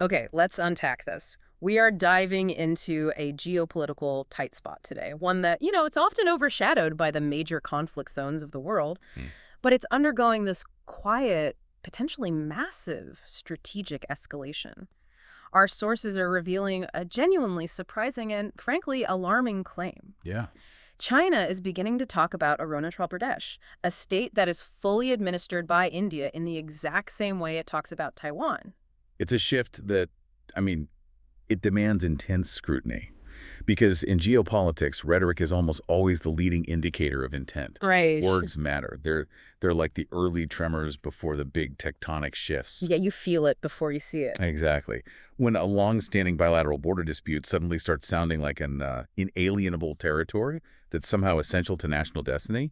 Okay, let's unpack this. We are diving into a geopolitical tight spot today, one that, it's often overshadowed by the major conflict zones of the world, Hmm. but it's undergoing this quiet, potentially massive strategic escalation. Our sources are revealing a genuinely surprising and, frankly, alarming claim. Yeah. China is beginning to talk about Arunachal Pradesh, a state that is fully administered by India in the exact same way it talks about Taiwan. It's a shift that, I mean, it demands intense scrutiny. Because in geopolitics, rhetoric is almost always the leading indicator of intent. Right. Words matter. They're like the early tremors before the big tectonic shifts. Yeah, you feel it before you see it. Exactly. When a long-standing bilateral border dispute suddenly starts sounding like an inalienable territory that's somehow essential to national destiny,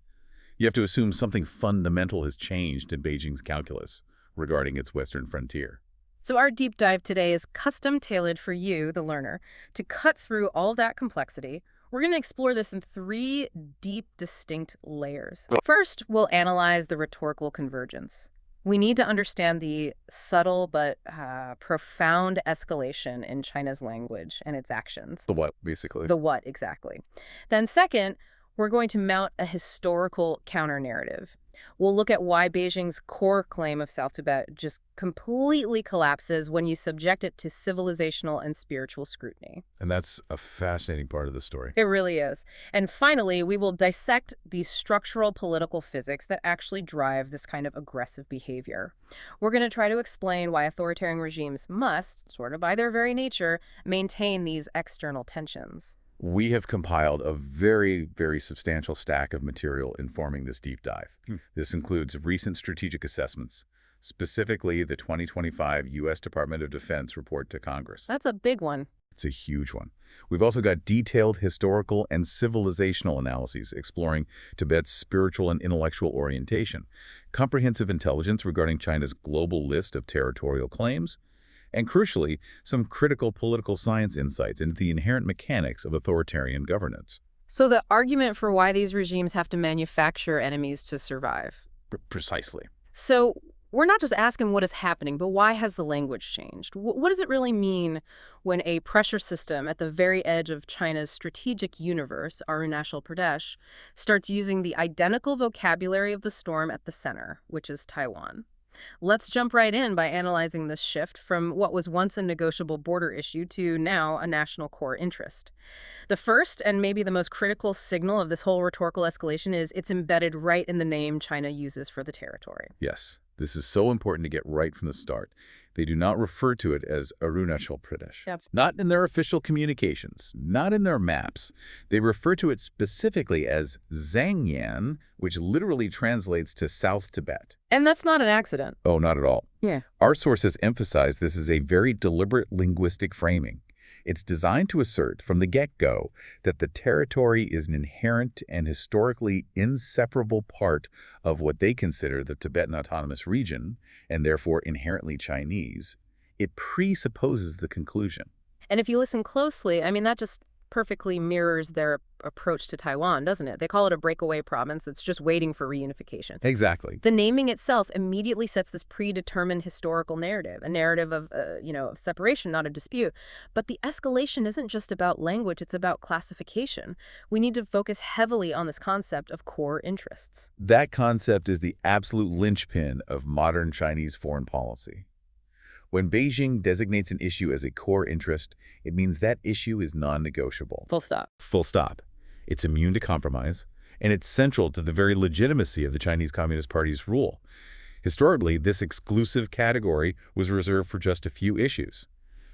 you have to assume something fundamental has changed in Beijing's calculus regarding its western frontier. So our deep dive today is custom-tailored for you, the learner, to cut through all that complexity. We're going to explore this in three deep, distinct layers. First, we'll analyze the rhetorical convergence. We need to understand the subtle but profound escalation in China's language and its actions. The what, basically? The what, exactly. Then second, we're going to mount a historical counter-narrative. We'll look at why Beijing's core claim of South Tibet just completely collapses when you subject it to civilizational and spiritual scrutiny. And that's a fascinating part of the story. It really is. And finally, we will dissect the structural political physics that actually drive this kind of aggressive behavior. We're going to try to explain why authoritarian regimes must, sort of by their very nature, maintain these external tensions. We have compiled a very, very substantial stack of material informing this deep dive. This includes recent strategic assessments, specifically the 2025 U.S. Department of Defense report to Congress. That's a big one. It's a huge one. We've also got detailed historical and civilizational analyses exploring Tibet's spiritual and intellectual orientation, comprehensive intelligence regarding China's global list of territorial claims, and crucially, some critical political science insights into the inherent mechanics of authoritarian governance. So the argument for why these regimes have to manufacture enemies to survive. Precisely. So we're not just asking what is happening, but why has the language changed? What does it really mean when a pressure system at the very edge of China's strategic universe, Arunachal Pradesh, starts using the identical vocabulary of the storm at the center, which is Taiwan? Let's jump right in by analyzing this shift from what was once a negotiable border issue to now a national core interest. The first and maybe the most critical signal of this whole rhetorical escalation is it's embedded right in the name China uses for the territory. Yes, this is so important to get right from the start. They do not refer to it as Arunachal Pradesh. Yep. Not in their official communications, not in their maps. They refer to it specifically as Zhangyan, which literally translates to South Tibet. And that's not an accident. Oh, not at all. Yeah. Our sources emphasize this is a very deliberate linguistic framing. It's designed to assert from the get-go that the territory is an inherent and historically inseparable part of what they consider the Tibetan Autonomous Region, and therefore inherently Chinese. It presupposes the conclusion. And if you listen closely, I mean, that just perfectly mirrors their approach to Taiwan, doesn't it? They call it a breakaway province that's just waiting for reunification. Exactly. The naming itself immediately sets this predetermined historical narrative, a narrative of, of separation, not a dispute. But the escalation isn't just about language, it's about classification. We need to focus heavily on this concept of core interests. That concept is the absolute linchpin of modern Chinese foreign policy. When Beijing designates an issue as a core interest, it means that issue is non-negotiable. Full stop. Full stop. It's immune to compromise, and it's central to the very legitimacy of the Chinese Communist Party's rule. Historically, this exclusive category was reserved for just a few issues.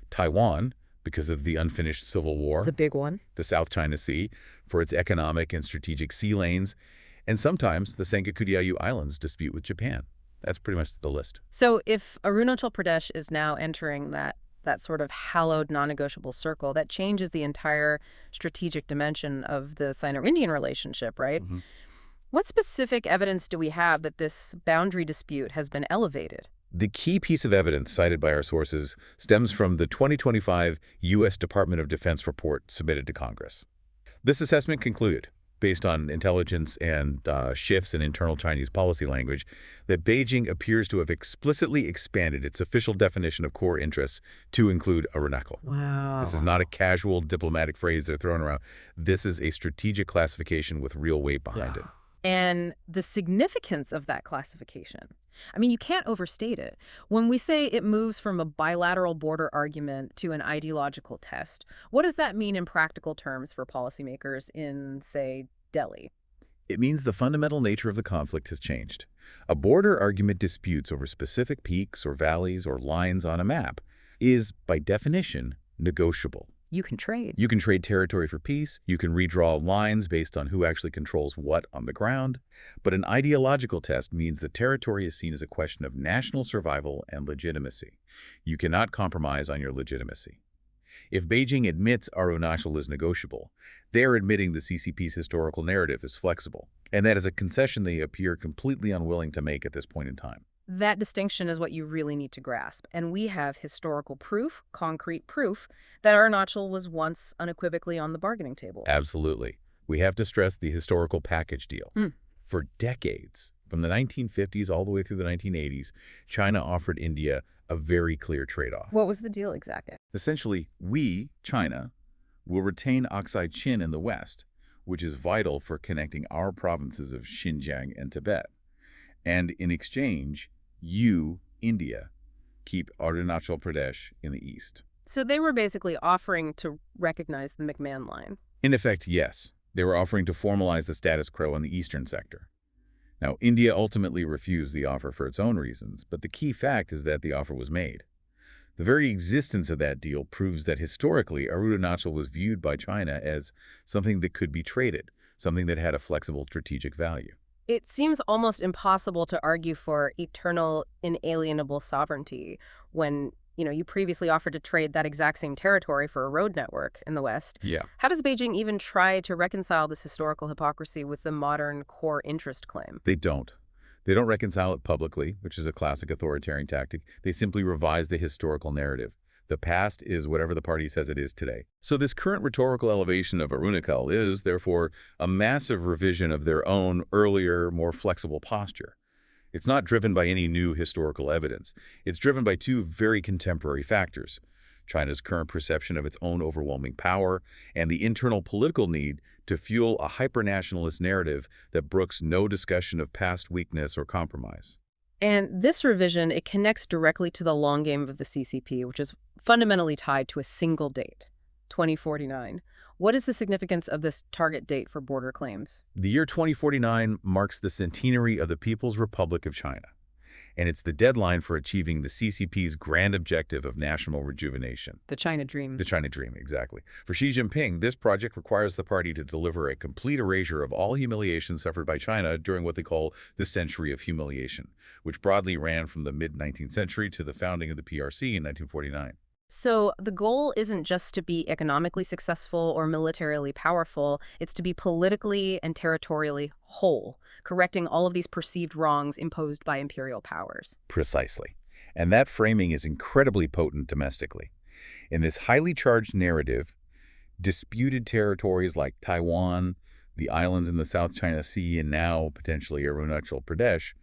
Taiwan, because of the unfinished civil war. The big one. The South China Sea, for its economic and strategic sea lanes, and sometimes the Senkaku-Diaoyu Islands dispute with Japan. That's pretty much the list. So if Arunachal Pradesh is now entering that sort of hallowed non-negotiable circle, that changes the entire strategic dimension of the Sino-Indian relationship, right? Mm-hmm. What specific evidence do we have that this boundary dispute has been elevated? The key piece of evidence cited by our sources stems from the 2025 U.S. Department of Defense report submitted to Congress. This assessment concluded, based on intelligence and shifts in internal Chinese policy language, that Beijing appears to have explicitly expanded its official definition of core interests to include Arunachal. This is Wow. not a casual diplomatic phrase they're throwing around. This is a strategic classification with real weight behind Yeah. it. And the significance of that classification. I mean, you can't overstate it. When we say it moves from a bilateral border argument to an ideological test, what does that mean in practical terms for policymakers in, say, Delhi? It means the fundamental nature of the conflict has changed. A border argument disputes over specific peaks or valleys or lines on a map is, by definition, negotiable. You can trade. You can trade territory for peace, you can redraw lines based on who actually controls what on the ground, but an ideological test means the territory is seen as a question of national survival and legitimacy. You cannot compromise on your legitimacy. If Beijing admits Arunachal is negotiable, they are admitting the CCP's historical narrative is flexible, and that is a concession they appear completely unwilling to make at this point in time. That distinction is what you really need to grasp. And we have historical proof, concrete proof, that Arunachal was once unequivocally on the bargaining table. Absolutely. We have to stress the historical package deal. Hmm. For decades, from the 1950s all the way through the 1980s, China offered India a very clear trade-off. What was the deal exactly? Essentially, we, China, will retain Aksai Chin in the West, which is vital for connecting our provinces of Xinjiang and Tibet. And in exchange, you, India, keep Arunachal Pradesh in the east. So they were basically offering to recognize the McMahon line. In effect, yes. They were offering to formalize the status quo in the eastern sector. Now, India ultimately refused the offer for its own reasons, but the key fact is that the offer was made. The very existence of that deal proves that historically, Arunachal was viewed by China as something that could be traded, something that had a flexible strategic value. It seems almost impossible to argue for eternal, inalienable sovereignty when, you previously offered to trade that exact same territory for a road network in the West. Yeah. How does Beijing even try to reconcile this historical hypocrisy with the modern core interest claim? They don't. They don't reconcile it publicly, which is a classic authoritarian tactic. They simply revise the historical narrative. The past is whatever the party says it is today. So this current rhetorical elevation of Arunachal is, therefore, a massive revision of their own earlier, more flexible posture. It's not driven by any new historical evidence. It's driven by two very contemporary factors: China's current perception of its own overwhelming power and the internal political need to fuel a hyper-nationalist narrative that brooks no discussion of past weakness or compromise. And this revision, it connects directly to the long game of the CCP, which is fundamentally tied to a single date, 2049. What is the significance of this target date for border claims? The year 2049 marks the centenary of the People's Republic of China, and it's the deadline for achieving the CCP's grand objective of national rejuvenation. The China Dream. The China Dream, exactly. For Xi Jinping, this project requires the party to deliver a complete erasure of all humiliation suffered by China during what they call the Century of Humiliation, which broadly ran from the mid-19th century to the founding of the PRC in 1949. So the goal isn't just to be economically successful or militarily powerful, it's to be politically and territorially whole, correcting all of these perceived wrongs imposed by imperial powers. Precisely. And that framing is incredibly potent domestically. In this highly charged narrative, disputed territories like Taiwan, the islands in the South China Sea, and now potentially Arunachal Pradesh,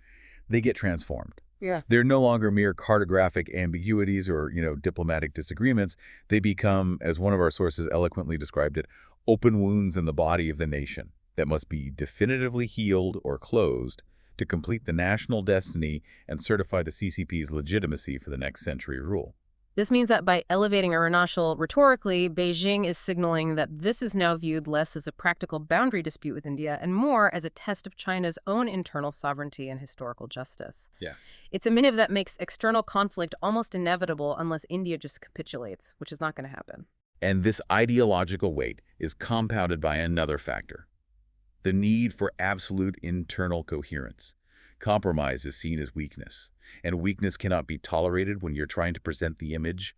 they get transformed. Yeah. They're no longer mere cartographic ambiguities or, diplomatic disagreements. They become, as one of our sources eloquently described it, open wounds in the body of the nation that must be definitively healed or closed to complete the national destiny and certify the CCP's legitimacy for the next century rule. This means that by elevating Arunachal rhetorically, Beijing is signaling that this is now viewed less as a practical boundary dispute with India and more as a test of China's own internal sovereignty and historical justice. Yeah. It's a move that makes external conflict almost inevitable unless India just capitulates, which is not going to happen. And this ideological weight is compounded by another factor: the need for absolute internal coherence. Compromise is seen as weakness, and weakness cannot be tolerated when you're trying to present the image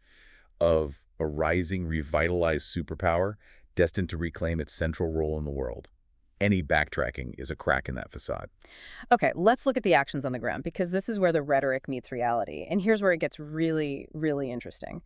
of a rising, revitalized superpower destined to reclaim its central role in the world. Any backtracking is a crack in that facade. Okay, let's look at the actions on the ground, because this is where the rhetoric meets reality. And here's where it gets really, really interesting.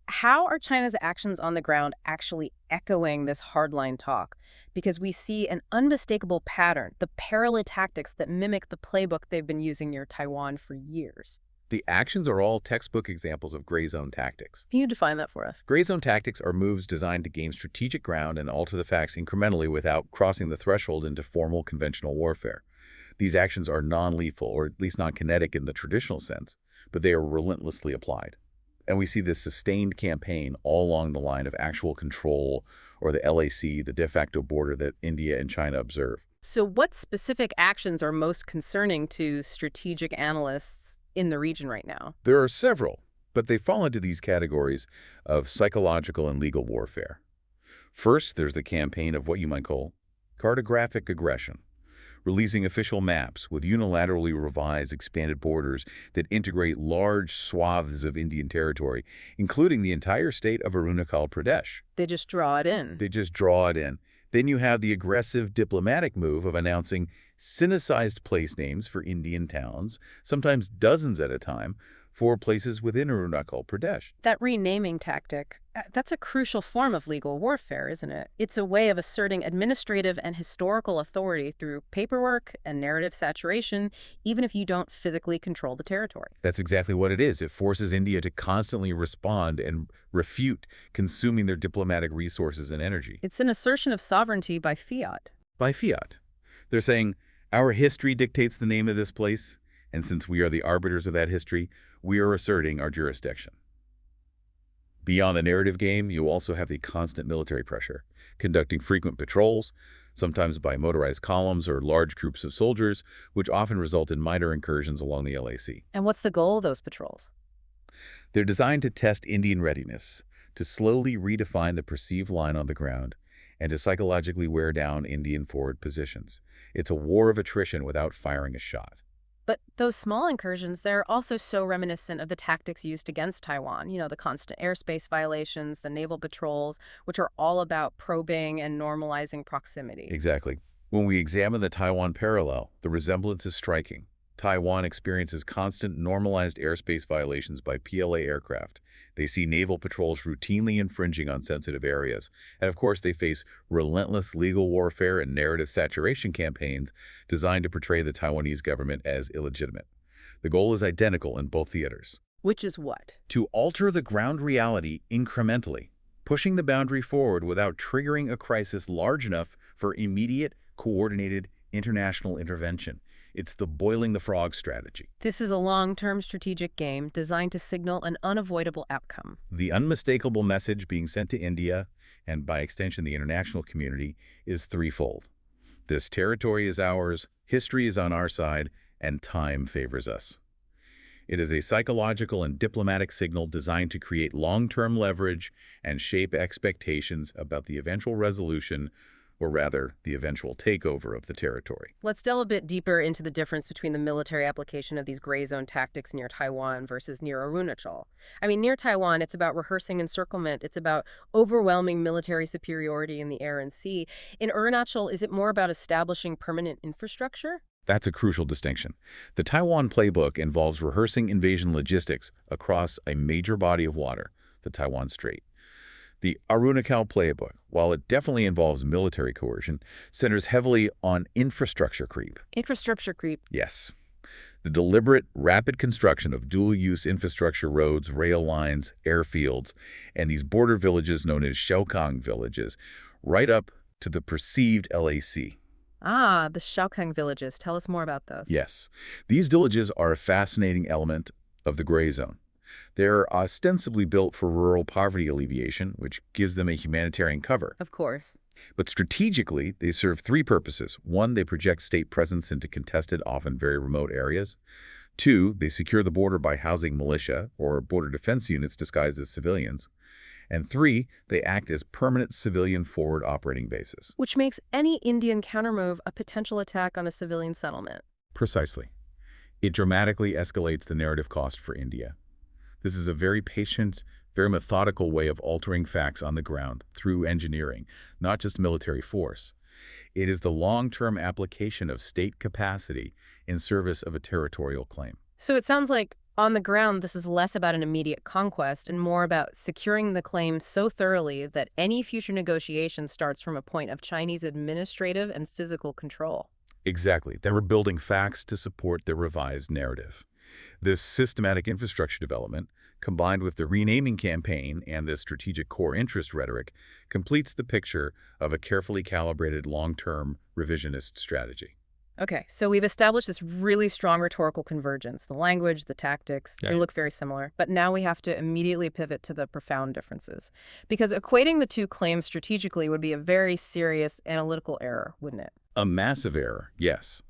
How are China's actions on the ground actually echoing this hardline talk? Because we see an unmistakable pattern, the parallel tactics that mimic the playbook they've been using near Taiwan for years. The actions are all textbook examples of gray zone tactics. Can you define that for us? Gray zone tactics are moves designed to gain strategic ground and alter the facts incrementally without crossing the threshold into formal conventional warfare. These actions are non-lethal, or at least non-kinetic in the traditional sense, but they are relentlessly applied. And we see this sustained campaign all along the line of actual control, or the LAC, the de facto border that India and China observe. So what specific actions are most concerning to strategic analysts in the region right now? There are several, but they fall into these categories of psychological and legal warfare. First, there's the campaign of what you might call cartographic aggression, releasing official maps with unilaterally revised expanded borders that integrate large swaths of Indian territory, including the entire state of Arunachal Pradesh. They just draw it in. They just draw it in. Then you have the aggressive diplomatic move of announcing Sinicized place names for Indian towns, sometimes dozens at a time, for places within Arunachal Pradesh. That renaming tactic, that's a crucial form of legal warfare, isn't it? It's a way of asserting administrative and historical authority through paperwork and narrative saturation, even if you don't physically control the territory. That's exactly what it is. It forces India to constantly respond and refute, consuming their diplomatic resources and energy. It's an assertion of sovereignty by fiat. By fiat. They're saying, our history dictates the name of this place, and since we are the arbiters of that history, we are asserting our jurisdiction. Beyond the narrative game, you also have the constant military pressure, conducting frequent patrols, sometimes by motorized columns or large groups of soldiers, which often result in minor incursions along the LAC. And what's the goal of those patrols? They're designed to test Indian readiness, to slowly redefine the perceived line on the ground, and to psychologically wear down Indian forward positions. It's a war of attrition without firing a shot. But those small incursions, they're also so reminiscent of the tactics used against Taiwan. You know, the constant airspace violations, the naval patrols, which are all about probing and normalizing proximity. Exactly. When we examine the Taiwan parallel, the resemblance is striking. Taiwan experiences constant normalized airspace violations by PLA aircraft. They see naval patrols routinely infringing on sensitive areas. And of course, they face relentless legal warfare and narrative saturation campaigns designed to portray the Taiwanese government as illegitimate. The goal is identical in both theaters. Which is what? To alter the ground reality incrementally, pushing the boundary forward without triggering a crisis large enough for immediate, coordinated international intervention. It's the boiling the frog strategy. This is a long-term strategic game designed to signal an unavoidable outcome. The unmistakable message being sent to India, and by extension the international community, is threefold. This territory is ours, history is on our side, and time favors us. It is a psychological and diplomatic signal designed to create long-term leverage and shape expectations about the eventual resolution, or rather, the eventual takeover of the territory. Let's delve a bit deeper into the difference between the military application of these gray zone tactics near Taiwan versus near Arunachal. I mean, near Taiwan, it's about rehearsing encirclement. It's about overwhelming military superiority in the air and sea. In Arunachal, is it more about establishing permanent infrastructure? That's a crucial distinction. The Taiwan playbook involves rehearsing invasion logistics across a major body of water, the Taiwan Strait. The Arunachal playbook, while it definitely involves military coercion, centers heavily on infrastructure creep. Infrastructure creep. Yes. The deliberate, rapid construction of dual-use infrastructure roads, rail lines, airfields, and these border villages known as Xiaokang villages, right up to the perceived LAC. Ah, the Xiaokang villages. Tell us more about those. Yes. These villages are a fascinating element of the gray zone. They're ostensibly built for rural poverty alleviation, which gives them a humanitarian cover. Of course. But strategically, they serve three purposes. One, they project state presence into contested, often very remote areas. Two, they secure the border by housing militia or border defense units disguised as civilians. And three, they act as permanent civilian forward operating bases. Which makes any Indian countermove a potential attack on a civilian settlement. Precisely. It dramatically escalates the narrative cost for India. This is a very patient, very methodical way of altering facts on the ground through engineering, not just military force. It is the long-term application of state capacity in service of a territorial claim. So it sounds like On the ground, this is less about an immediate conquest and more about securing the claim so thoroughly that any future negotiation starts from a point of Chinese administrative and physical control. Exactly. They were building facts to support their revised narrative. This systematic infrastructure development, combined with the renaming campaign and the strategic core interest rhetoric, completes the picture of a carefully calibrated long-term revisionist strategy. Okay, so we've established this really strong rhetorical convergence. The language, the tactics, Yeah. they look very similar. But now we have to immediately pivot to the profound differences. Because equating the two claims strategically would be a very serious analytical error, wouldn't it? A massive error, yes.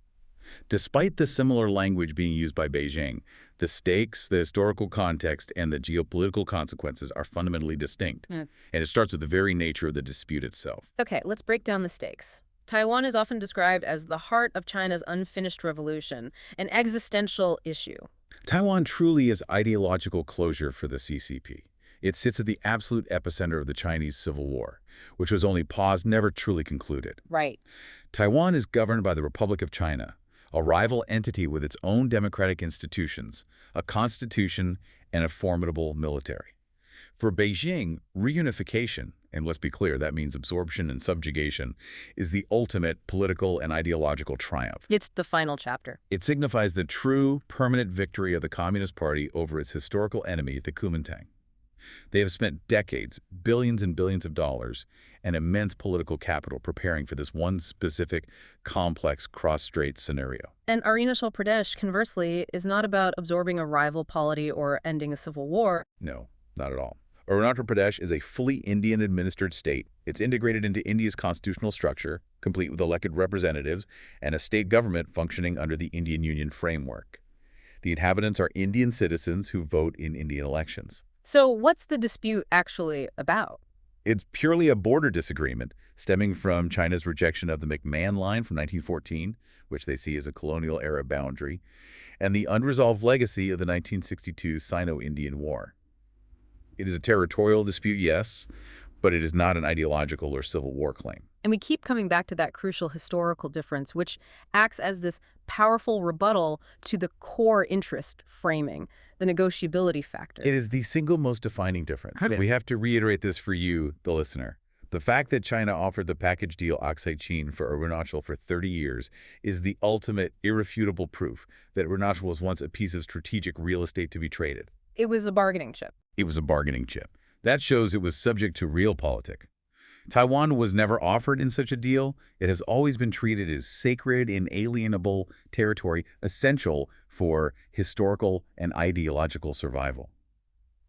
Despite the similar language being used by Beijing, the stakes, the historical context, and the geopolitical consequences are fundamentally distinct. Mm. And it starts with the very nature of the dispute itself. Okay, let's break down the stakes. Taiwan is often described as the heart of China's unfinished revolution, an existential issue. Taiwan truly is ideological closure for the CCP. It sits at the absolute epicenter of the Chinese Civil War, which was only paused, never truly concluded. Right. Taiwan is governed by the Republic of China, a rival entity with its own democratic institutions, a constitution, and a formidable military. For Beijing, reunification, and let's be clear, that means absorption and subjugation, is the ultimate political and ideological triumph. It's the final chapter. It signifies the true, permanent victory of the Communist Party over its historical enemy, the Kuomintang. They have spent decades, billions and billions of dollars, and immense political capital preparing for this one specific, complex cross-strait scenario. And Arunachal Pradesh, conversely, is not about absorbing a rival polity or ending a civil war. No, not at all. Arunachal Pradesh is a fully Indian-administered state. It's integrated into India's constitutional structure, complete with elected representatives, and a state government functioning under the Indian Union framework. The inhabitants are Indian citizens who vote in Indian elections. So what's the dispute actually about? It's purely a border disagreement stemming from China's rejection of the McMahon Line from 1914, which they see as a colonial-era boundary, and the unresolved legacy of the 1962 Sino-Indian War. It is a territorial dispute, yes, but it is not an ideological or civil war claim. And we keep coming back to that crucial historical difference, which acts as this powerful rebuttal to the core interest framing, the negotiability factor. It is the single most defining difference. We have to reiterate this for you, the listener. The fact that China offered the package deal Aksai-Chin for Arunachal for 30 years is the ultimate, irrefutable proof that Arunachal was once a piece of strategic real estate to be traded. It was a bargaining chip. It was a bargaining chip. That shows it was subject to realpolitik. Taiwan was never offered in such a deal. It has always been treated as sacred, inalienable territory, essential for historical and ideological survival.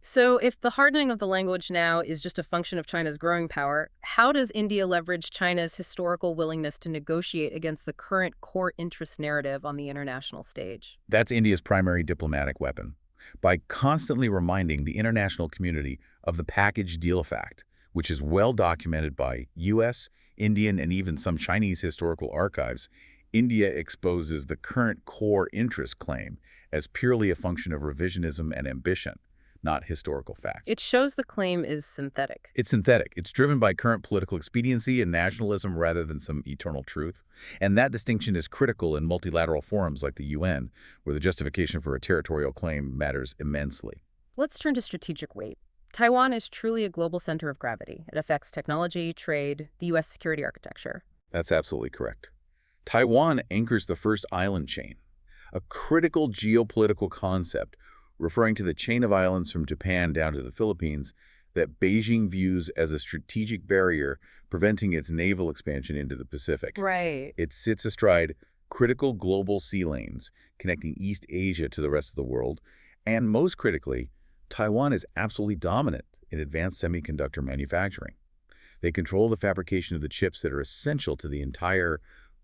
So if the hardening of the language now is just a function of China's growing power, how does India leverage China's historical willingness to negotiate against the current core interest narrative on the international stage? That's India's primary diplomatic weapon. By constantly reminding the international community of the package deal fact, which is well documented by U.S., Indian, and even some Chinese historical archives, India exposes the current core interest claim as purely a function of revisionism and ambition, not historical facts. It shows the claim is synthetic. It's synthetic. It's driven by current political expediency and nationalism rather than some eternal truth. And that distinction is critical in multilateral forums like the UN, where the justification for a territorial claim matters immensely. Let's turn to strategic weight. Taiwan is truly a global center of gravity. It affects technology, trade, the U.S. security architecture. That's absolutely correct. Taiwan anchors the first island chain, a critical geopolitical concept referring to the chain of islands from Japan down to the Philippines that Beijing views as a strategic barrier preventing its naval expansion into the Pacific. Right. It sits astride critical global sea lanes connecting East Asia to the rest of the world, and most critically, Taiwan is absolutely dominant in advanced semiconductor manufacturing. They control the fabrication of the chips that are essential to the entire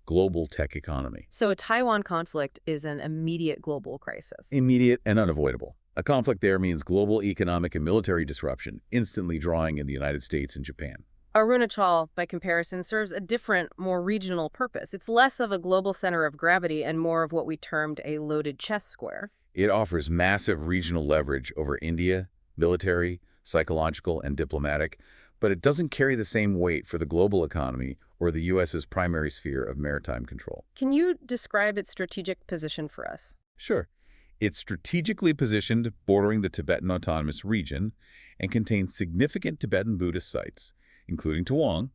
global tech economy. So a Taiwan conflict is an immediate global crisis. Immediate and unavoidable. A conflict there means global economic and military disruption, instantly drawing in the United States and Japan. Arunachal, by comparison, serves a different, more regional purpose. It's less of a global center of gravity and more of what we termed a loaded chess square. It offers massive regional leverage over India, military, psychological, and diplomatic, but it doesn't carry the same weight for the global economy or the U.S.'s primary sphere of maritime control. Can you describe its strategic position for us? Sure. It's strategically positioned bordering the Tibetan Autonomous Region and contains significant Tibetan Buddhist sites, including Tawang.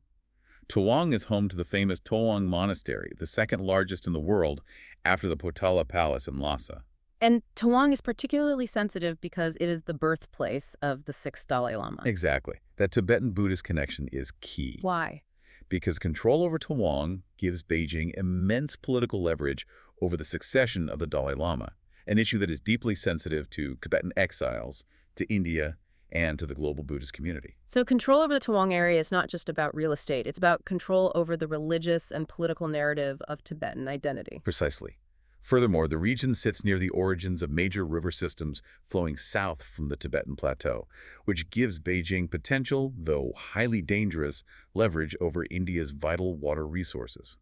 Tawang is home to the famous Tawang Monastery, the second largest in the world after the Potala Palace in Lhasa. And Tawang is particularly sensitive because it is the birthplace of the sixth Dalai Lama. Exactly. That Tibetan Buddhist connection is key. Why? Because control over Tawang gives Beijing immense political leverage over the succession of the Dalai Lama, an issue that is deeply sensitive to Tibetan exiles, to India, and to the global Buddhist community. So control over the Tawang area is not just about real estate. It's about control over the religious and political narrative of Tibetan identity. Precisely. Furthermore, the region sits near the origins of major river systems flowing south from the Tibetan Plateau, which gives Beijing potential, though highly dangerous, leverage over India's vital water resources.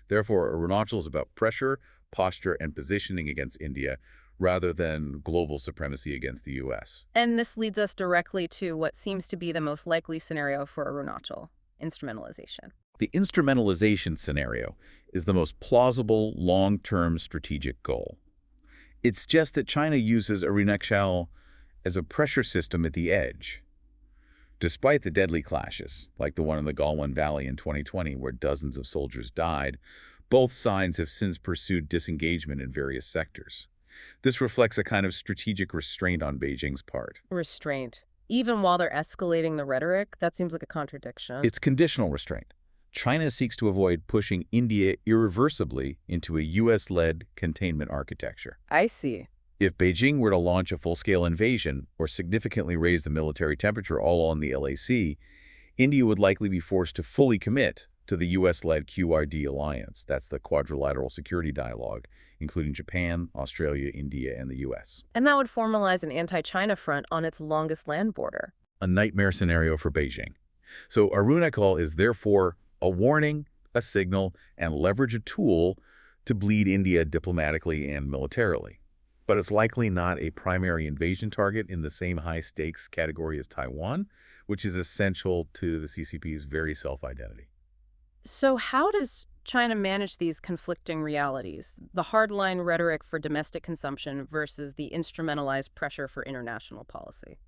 Therefore, Arunachal is about pressure, posture, and positioning against India, rather than global supremacy against the U.S. And this leads us directly to what seems to be the most likely scenario for Arunachal: instrumentalization. The instrumentalization scenario is the most plausible long-term strategic goal. It's just that China uses Arunachal as a pressure system at the edge. Despite the deadly clashes, like the one in the Galwan Valley in 2020 where dozens of soldiers died, both sides have since pursued disengagement in various sectors. This reflects a kind of strategic restraint on Beijing's part. Restraint. Even while they're escalating the rhetoric, that seems like a contradiction. It's conditional restraint. China seeks to avoid pushing India irreversibly into a U.S.-led containment architecture. I see. If Beijing were to launch a full-scale invasion or significantly raise the military temperature all on the LAC, India would likely be forced to fully commit to the U.S.-led QRD alliance. That's the Quadrilateral Security Dialogue, including Japan, Australia, India, and the U.S. And that would formalize an anti-China front on its longest land border. A nightmare scenario for Beijing. So Arunachal is therefore a warning, a signal, and leverage a tool to bleed India diplomatically and militarily. But it's likely not a primary invasion target in the same high-stakes category as Taiwan, which is essential to the CCP's very self-identity. So how does China manage these conflicting realities, the hardline rhetoric for domestic consumption versus the instrumentalized pressure for international policy?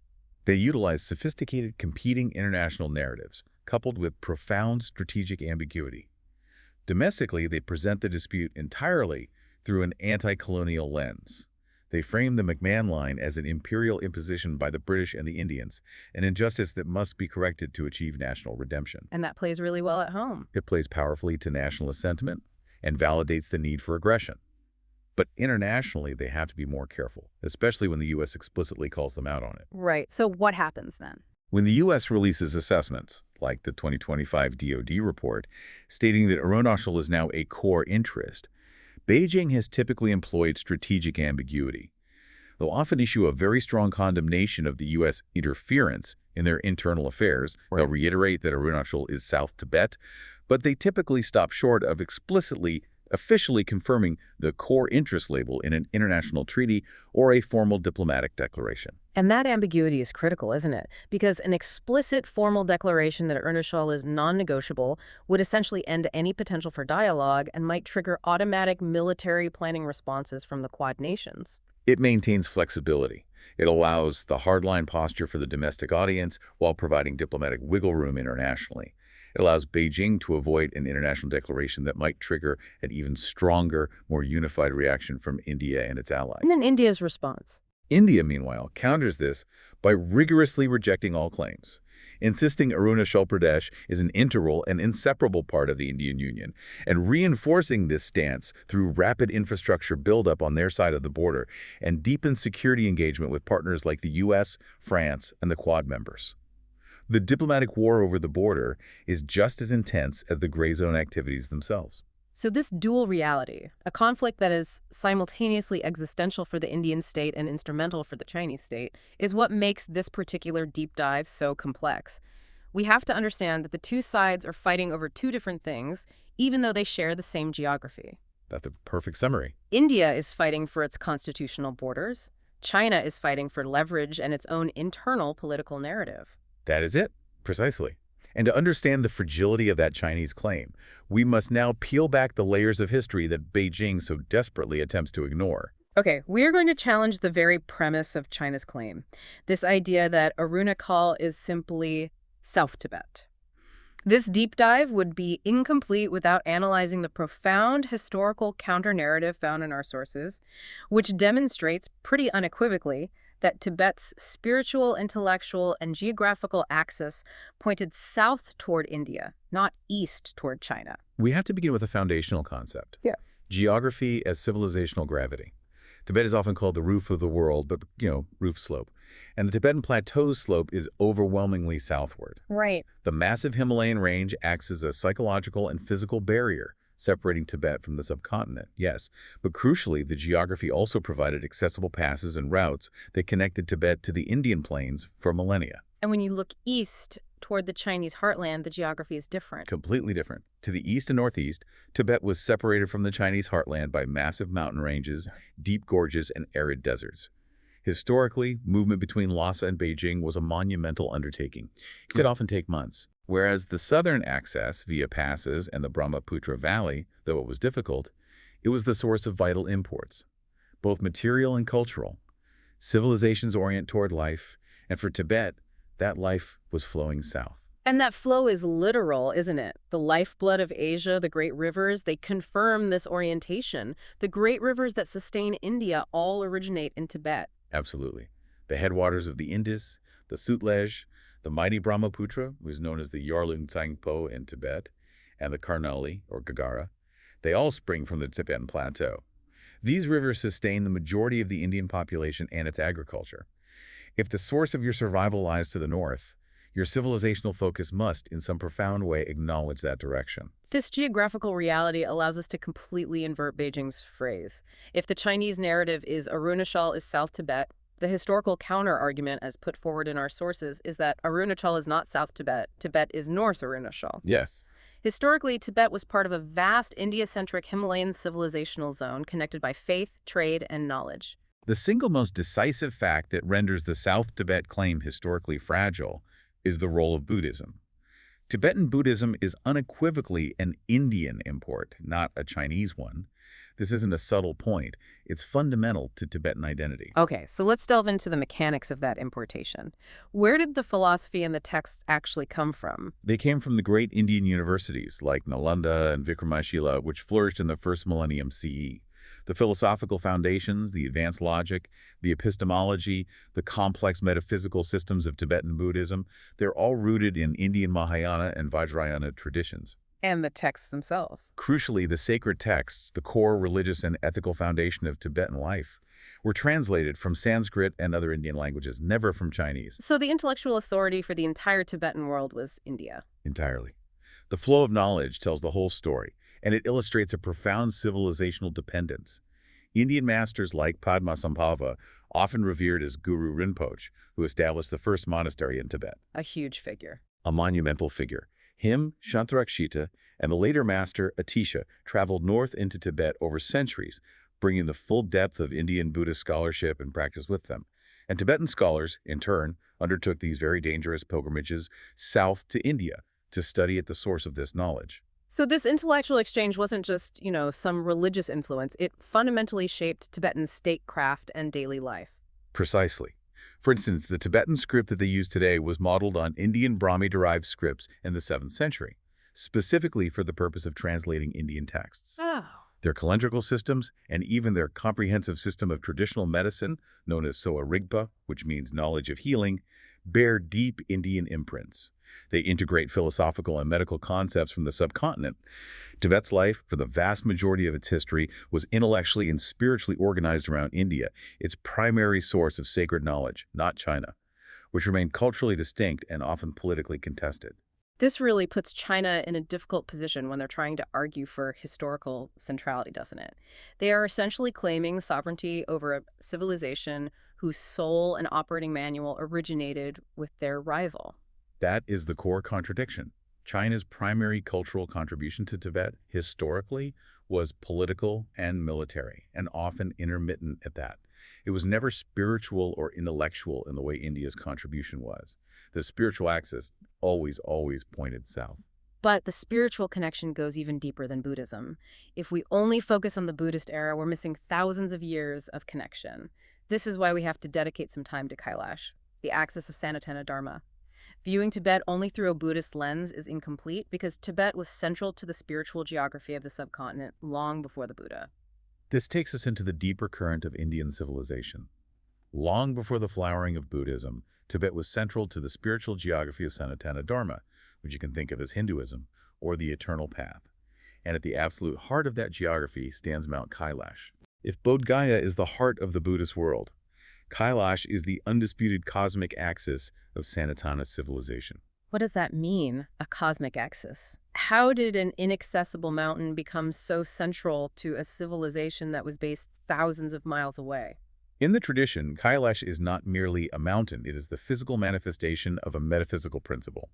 They utilize sophisticated competing international narratives, coupled with profound strategic ambiguity. Domestically, they present the dispute entirely through an anti-colonial lens. They frame the McMahon Line as an imperial imposition by the British and the Indians, an injustice that must be corrected to achieve national redemption. And that plays really well at home. It plays powerfully to nationalist sentiment and validates the need for aggression. But internationally, they have to be more careful, especially when the U.S. explicitly calls them out on it. Right. So what happens then? When the U.S. releases assessments, like the 2025 DoD report, stating that Arunachal is now a core interest, Beijing has typically employed strategic ambiguity. They'll often issue a very strong condemnation of the U.S. interference in their internal affairs. They'll reiterate that Arunachal is South Tibet, but they typically stop short of explicitly, officially confirming the core interest label in an international treaty or a formal diplomatic declaration. And that ambiguity is critical, isn't it? Because an explicit formal declaration that Arunachal is non-negotiable would essentially end any potential for dialogue and might trigger automatic military planning responses from the Quad nations. It maintains flexibility. It allows the hardline posture for the domestic audience while providing diplomatic wiggle room internationally. It allows Beijing to avoid an international declaration that might trigger an even stronger, more unified reaction from India and its allies. And then India's response. India, meanwhile, counters this by rigorously rejecting all claims, insisting Arunachal Pradesh is an integral and inseparable part of the Indian Union, and reinforcing this stance through rapid infrastructure buildup on their side of the border and deepened security engagement with partners like the U.S., France, and the Quad members. The diplomatic war over the border is just as intense as the gray zone activities themselves. So this dual reality, a conflict that is simultaneously existential for the Indian state and instrumental for the Chinese state, is what makes this particular deep dive so complex. We have to understand that the two sides are fighting over two different things, even though they share the same geography. That's a perfect summary. India is fighting for its constitutional borders. China is fighting for leverage and its own internal political narrative. That is it, precisely. And to understand the fragility of that Chinese claim, we must now peel back the layers of history that Beijing so desperately attempts to ignore. Okay, we're going to challenge the very premise of China's claim. This idea that Arunachal is simply South Tibet. This deep dive would be incomplete without analyzing the profound historical counter-narrative found in our sources, which demonstrates pretty unequivocally that Tibet's spiritual, intellectual, and geographical axis pointed south toward India, not east toward China. We have to begin with a foundational concept. Yeah. Geography as civilizational gravity. Tibet is often called the roof of the world, but, roof slope. And the Tibetan Plateau's slope is overwhelmingly southward. Right. The massive Himalayan range acts as a psychological and physical barrier, separating Tibet from the subcontinent, yes. But crucially, the geography also provided accessible passes and routes that connected Tibet to the Indian plains for millennia. And when you look east toward the Chinese heartland, the geography is different. Completely different. To the east and northeast, Tibet was separated from the Chinese heartland by massive mountain ranges, deep gorges, and arid deserts. Historically, movement between Lhasa and Beijing was a monumental undertaking. It could often take months. Whereas the southern access via passes and the Brahmaputra Valley, though it was difficult, it was the source of vital imports, both material and cultural. Civilizations orient toward life, and for Tibet, that life was flowing south. And that flow is literal, isn't it? The lifeblood of Asia, the great rivers, they confirm this orientation. The great rivers that sustain India all originate in Tibet. Absolutely. The headwaters of the Indus, the Sutlej, the mighty Brahmaputra, which is known as the Yarlung Tsangpo in Tibet, and the Karnali, or Gagara, they all spring from the Tibetan Plateau. These rivers sustain the majority of the Indian population and its agriculture. If the source of your survival lies to the north, your civilizational focus must, in some profound way, acknowledge that direction. This geographical reality allows us to completely invert Beijing's phrase. If the Chinese narrative is Arunachal is South Tibet, the historical counter-argument as put forward in our sources is that Arunachal is not South Tibet, Tibet is North Arunachal. Yes. Historically, Tibet was part of a vast India-centric Himalayan civilizational zone connected by faith, trade, and knowledge. The single most decisive fact that renders the South Tibet claim historically fragile is the role of Buddhism. Tibetan Buddhism is unequivocally an Indian import, not a Chinese one. This isn't a subtle point. It's fundamental to Tibetan identity. Okay, so let's delve into the mechanics of that importation. Where did the philosophy and the texts actually come from? They came from the great Indian universities like Nalanda and Vikramasila, which flourished in the first millennium CE. The philosophical foundations, the advanced logic, the epistemology, the complex metaphysical systems of Tibetan Buddhism, they're all rooted in Indian Mahayana and Vajrayana traditions. And the texts themselves. Crucially, the sacred texts, the core religious and ethical foundation of Tibetan life, were translated from Sanskrit and other Indian languages, never from Chinese. So the intellectual authority for the entire Tibetan world was India. Entirely. The flow of knowledge tells the whole story, and it illustrates a profound civilizational dependence. Indian masters like Padmasambhava, often revered as Guru Rinpoche, who established the first monastery in Tibet. A huge figure. A monumental figure. Him, Shantarakshita, and the later master, Atisha, traveled north into Tibet over centuries, bringing the full depth of Indian Buddhist scholarship and practice with them. And Tibetan scholars, in turn, undertook these very dangerous pilgrimages south to India to study at the source of this knowledge. So this intellectual exchange wasn't just, some religious influence. It fundamentally shaped Tibetan statecraft and daily life. Precisely. For instance, the Tibetan script that they use today was modeled on Indian Brahmi-derived scripts in the 7th century, specifically for the purpose of translating Indian texts. Oh. Their calendrical systems, and even their comprehensive system of traditional medicine, known as Soa Rigpa, which means knowledge of healing, bear deep Indian imprints. They integrate philosophical and medical concepts from the subcontinent. Tibet's life, for the vast majority of its history, was intellectually and spiritually organized around India, its primary source of sacred knowledge, not China, which remained culturally distinct and often politically contested. This really puts China in a difficult position when they're trying to argue for historical centrality, doesn't it? They are essentially claiming sovereignty over a civilization whose soul and operating manual originated with their rival. That is the core contradiction. China's primary cultural contribution to Tibet, historically, was political and military, and often intermittent at that. It was never spiritual or intellectual in the way India's contribution was. The spiritual axis always pointed south. But the spiritual connection goes even deeper than Buddhism. If we only focus on the Buddhist era, we're missing thousands of years of connection. This is why we have to dedicate some time to Kailash, the axis of Sanatana Dharma. Viewing Tibet only through a Buddhist lens is incomplete because Tibet was central to the spiritual geography of the subcontinent long before the Buddha. This takes us into the deeper current of Indian civilization. Long before the flowering of Buddhism, Tibet was central to the spiritual geography of Sanatana Dharma, which you can think of as Hinduism, or the eternal path. And at the absolute heart of that geography stands Mount Kailash. If Bodh Gaya is the heart of the Buddhist world, Kailash is the undisputed cosmic axis of Sanatana civilization. What does that mean, a cosmic axis? How did an inaccessible mountain become so central to a civilization that was based thousands of miles away? In the tradition, Kailash is not merely a mountain, it is the physical manifestation of a metaphysical principle.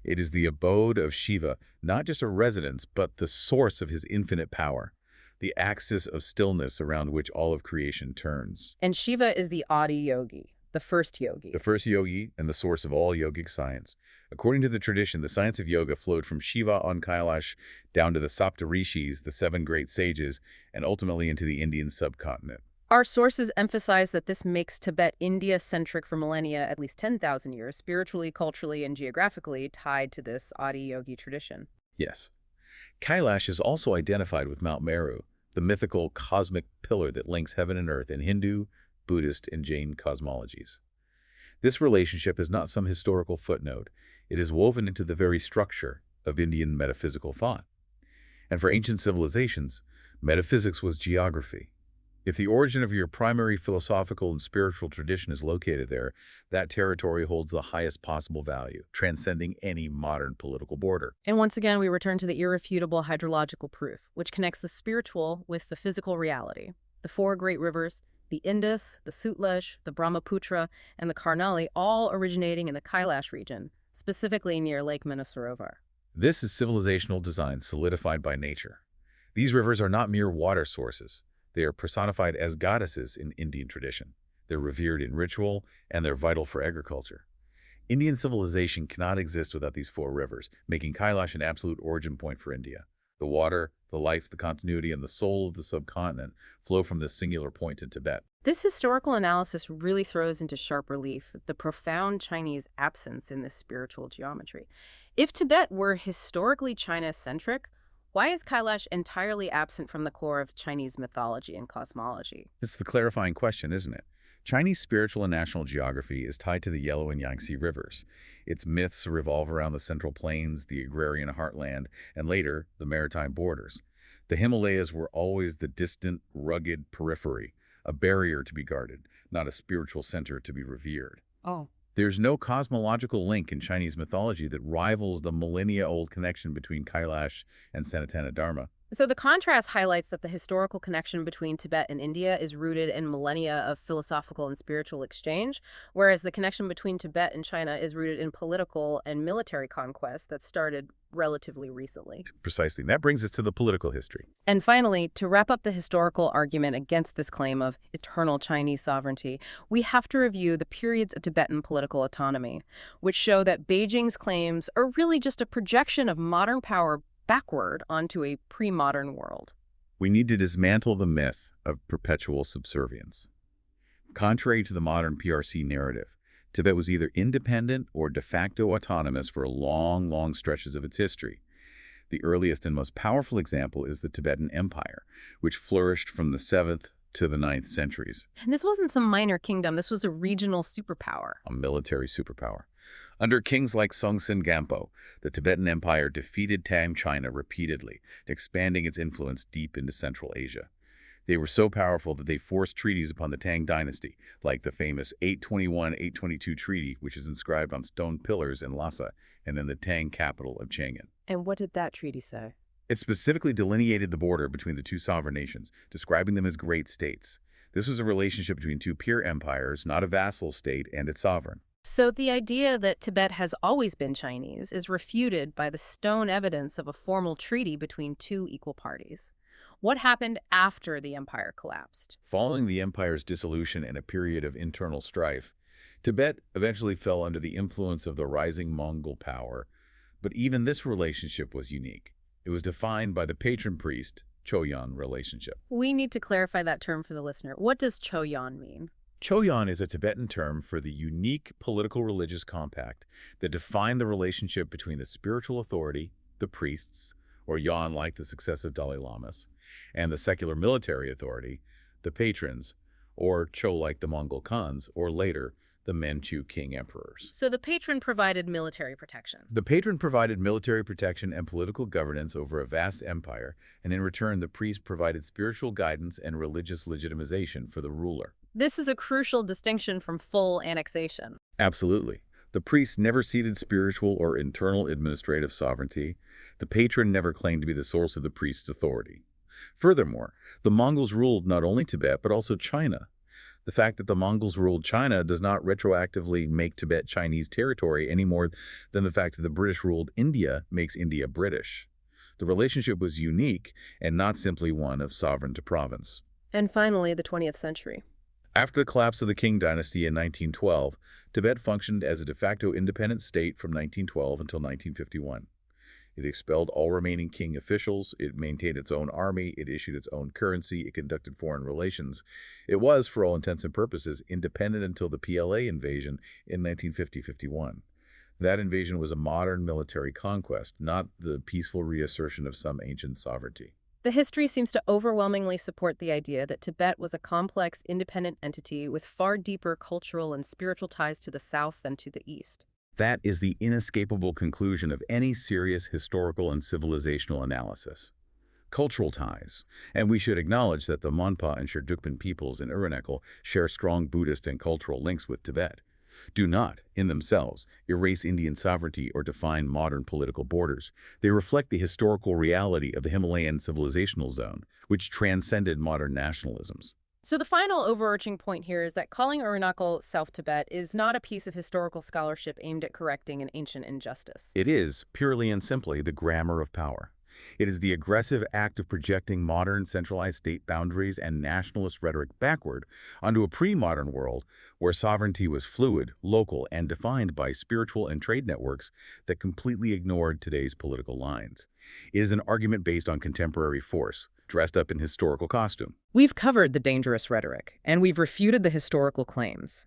It is the abode of Shiva, not just a residence, but the source of his infinite power, the axis of stillness around which all of creation turns. And Shiva is the Adi yogi, the first yogi. The first yogi and the source of all yogic science. According to the tradition, the science of yoga flowed from Shiva on Kailash down to the Sapta Rishis, the seven great sages, and ultimately into the Indian subcontinent. Our sources emphasize that this makes Tibet India-centric for millennia, at least 10,000 years, spiritually, culturally, and geographically tied to this Adi yogi tradition. Yes. Kailash is also identified with Mount Meru, the mythical cosmic pillar that links heaven and earth in Hindu, Buddhist, and Jain cosmologies. This relationship is not some historical footnote. It is woven into the very structure of Indian metaphysical thought. And for ancient civilizations, metaphysics was geography. If the origin of your primary philosophical and spiritual tradition is located there, that territory holds the highest possible value, transcending any modern political border. And once again, we return to the irrefutable hydrological proof, which connects the spiritual with the physical reality. The four great rivers, the Indus, the Sutlej, the Brahmaputra, and the Karnali, all originating in the Kailash region, specifically near Lake Manasarovar. This is civilizational design solidified by nature. These rivers are not mere water sources. They are personified as goddesses in Indian tradition. They're revered in ritual, and they're vital for agriculture. Indian civilization cannot exist without these four rivers, making Kailash an absolute origin point for India. The water, the life, the continuity, and the soul of the subcontinent flow from this singular point in Tibet. This historical analysis really throws into sharp relief the profound Chinese absence in this spiritual geometry. If Tibet were historically China-centric, why is Kailash entirely absent from the core of Chinese mythology and cosmology? It's the clarifying question, isn't it? Chinese spiritual and national geography is tied to the Yellow and Yangtze rivers. Its myths revolve around the Central Plains, the agrarian heartland, and later, the maritime borders. The Himalayas were always the distant, rugged periphery, a barrier to be guarded, not a spiritual center to be revered. Oh. There's no cosmological link in Chinese mythology that rivals the millennia-old connection between Kailash and Sanatana Dharma. So the contrast highlights that the historical connection between Tibet and India is rooted in millennia of philosophical and spiritual exchange, whereas the connection between Tibet and China is rooted in political and military conquest that started relatively recently. Precisely. That brings us to the political history. And finally, to wrap up the historical argument against this claim of eternal Chinese sovereignty, we have to review the periods of Tibetan political autonomy, which show that Beijing's claims are really just a projection of modern power backward onto a pre-modern world. We need to dismantle the myth of perpetual subservience. Contrary to the modern PRC narrative, Tibet was either independent or de facto autonomous for long stretches of its history. The earliest and most powerful example is the Tibetan Empire, which flourished from the 7th to the 9th centuries. And this wasn't some minor kingdom, this was a regional superpower. A military superpower. Under kings like Songtsen Gampo, the Tibetan Empire defeated Tang China repeatedly, expanding its influence deep into Central Asia. They were so powerful that they forced treaties upon the Tang dynasty, like the famous 821-822 treaty, which is inscribed on stone pillars in Lhasa and in the Tang capital of Chang'an. And what did that treaty say? It specifically delineated the border between the two sovereign nations, describing them as great states. This was a relationship between two peer empires, not a vassal state and its sovereign. So the idea that Tibet has always been Chinese is refuted by the stone evidence of a formal treaty between two equal parties. What happened after the empire collapsed? Following the empire's dissolution and a period of internal strife, Tibet eventually fell under the influence of the rising Mongol power, But even this relationship was unique. It was defined by the patron-priest, Choyan relationship. We need to clarify that term for the listener. What does Choyan mean? Choyan is a Tibetan term for the unique political religious compact that defined the relationship between the spiritual authority, the priests, or Yan like the successive Dalai Lamas, and the secular military authority, the patrons, or Cho like the Mongol Khans, or later, the Manchu king emperors. So the patron provided military protection. The patron provided military protection and political governance over a vast empire, and in return the priest provided spiritual guidance and religious legitimization for the ruler. This is a crucial distinction from full annexation. Absolutely. The priest never ceded spiritual or internal administrative sovereignty. The patron never claimed to be the source of the priest's authority. Furthermore, the Mongols ruled not only Tibet but also China. The fact that the Mongols ruled China does not retroactively make Tibet Chinese territory any more than the fact that the British ruled India makes India British. The relationship was unique and not simply one of sovereign to province. And finally, the 20th century. After the collapse of the Qing dynasty in 1912, Tibet functioned as a de facto independent state from 1912 until 1951. It expelled all remaining Qing officials, it maintained its own army, it issued its own currency, it conducted foreign relations. It was, for all intents and purposes, independent until the PLA invasion in 1950-51. That invasion was a modern military conquest, not the peaceful reassertion of some ancient sovereignty. The history seems to overwhelmingly support the idea that Tibet was a complex, independent entity with far deeper cultural and spiritual ties to the south than to the east. That is the inescapable conclusion of any serious historical and civilizational analysis. Cultural ties, and we should acknowledge that the Monpa and Sherdukpan peoples in Arunachal share strong Buddhist and cultural links with Tibet, do not, in themselves, erase Indian sovereignty or define modern political borders. They reflect the historical reality of the Himalayan civilizational zone, which transcended modern nationalisms. So the final overarching point here is that calling Arunachal South Tibet is not a piece of historical scholarship aimed at correcting an ancient injustice. It is, purely and simply, the grammar of power. It is the aggressive act of projecting modern centralized state boundaries and nationalist rhetoric backward onto a pre-modern world where sovereignty was fluid, local, and defined by spiritual and trade networks that completely ignored today's political lines. It is an argument based on contemporary force, dressed up in historical costume. We've covered the dangerous rhetoric, and we've refuted the historical claims.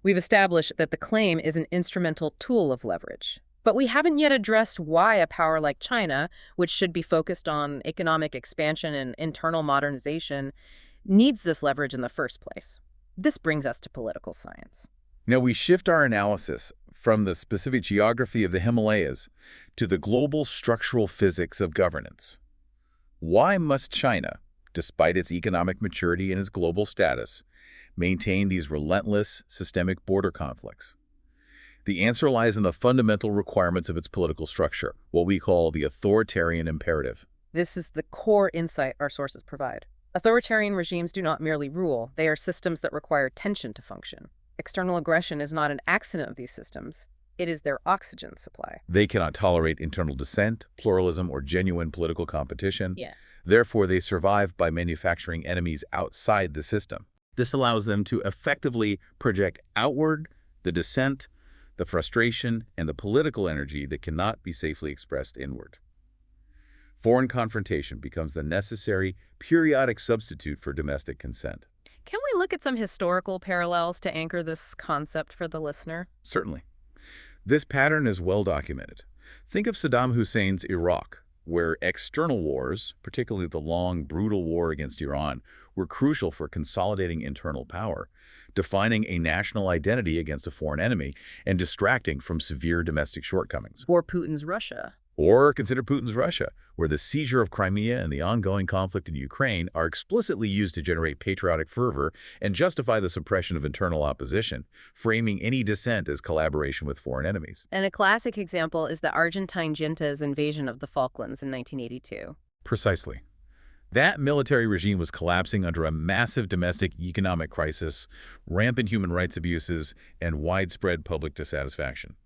We've established that the claim is an instrumental tool of leverage. But we haven't yet addressed why a power like China, which should be focused on economic expansion and internal modernization, needs this leverage in the first place. This brings us to political science. Now we shift our analysis from the specific geography of the Himalayas to the global structural physics of governance. Why must China, despite its economic maturity and its global status, maintain these relentless systemic border conflicts? The answer lies in the fundamental requirements of its political structure, what we call the authoritarian imperative. This is the core insight our sources provide. Authoritarian regimes do not merely rule, they are systems that require tension to function. External aggression is not an accident of these systems. It is their oxygen supply. They cannot tolerate internal dissent, pluralism, or genuine political competition. Yeah. Therefore, they survive by manufacturing enemies outside the system. This allows them to effectively project outward the dissent, the frustration, and the political energy that cannot be safely expressed inward. Foreign confrontation becomes the necessary, periodic substitute for domestic consent. Can we look at some historical parallels to anchor this concept for the listener? Certainly. This pattern is well documented. Think of Saddam Hussein's Iraq, where external wars, particularly the long, brutal war against Iran, were crucial for consolidating internal power, defining a national identity against a foreign enemy, and distracting from severe domestic shortcomings. Or Putin's Russia. Or consider Putin's Russia, where the seizure of Crimea and the ongoing conflict in Ukraine are explicitly used to generate patriotic fervor and justify the suppression of internal opposition, framing any dissent as collaboration with foreign enemies. And a classic example is the Argentine junta's invasion of the Falklands in 1982. Precisely. That military regime was collapsing under a massive domestic economic crisis, rampant human rights abuses, and widespread public dissatisfaction.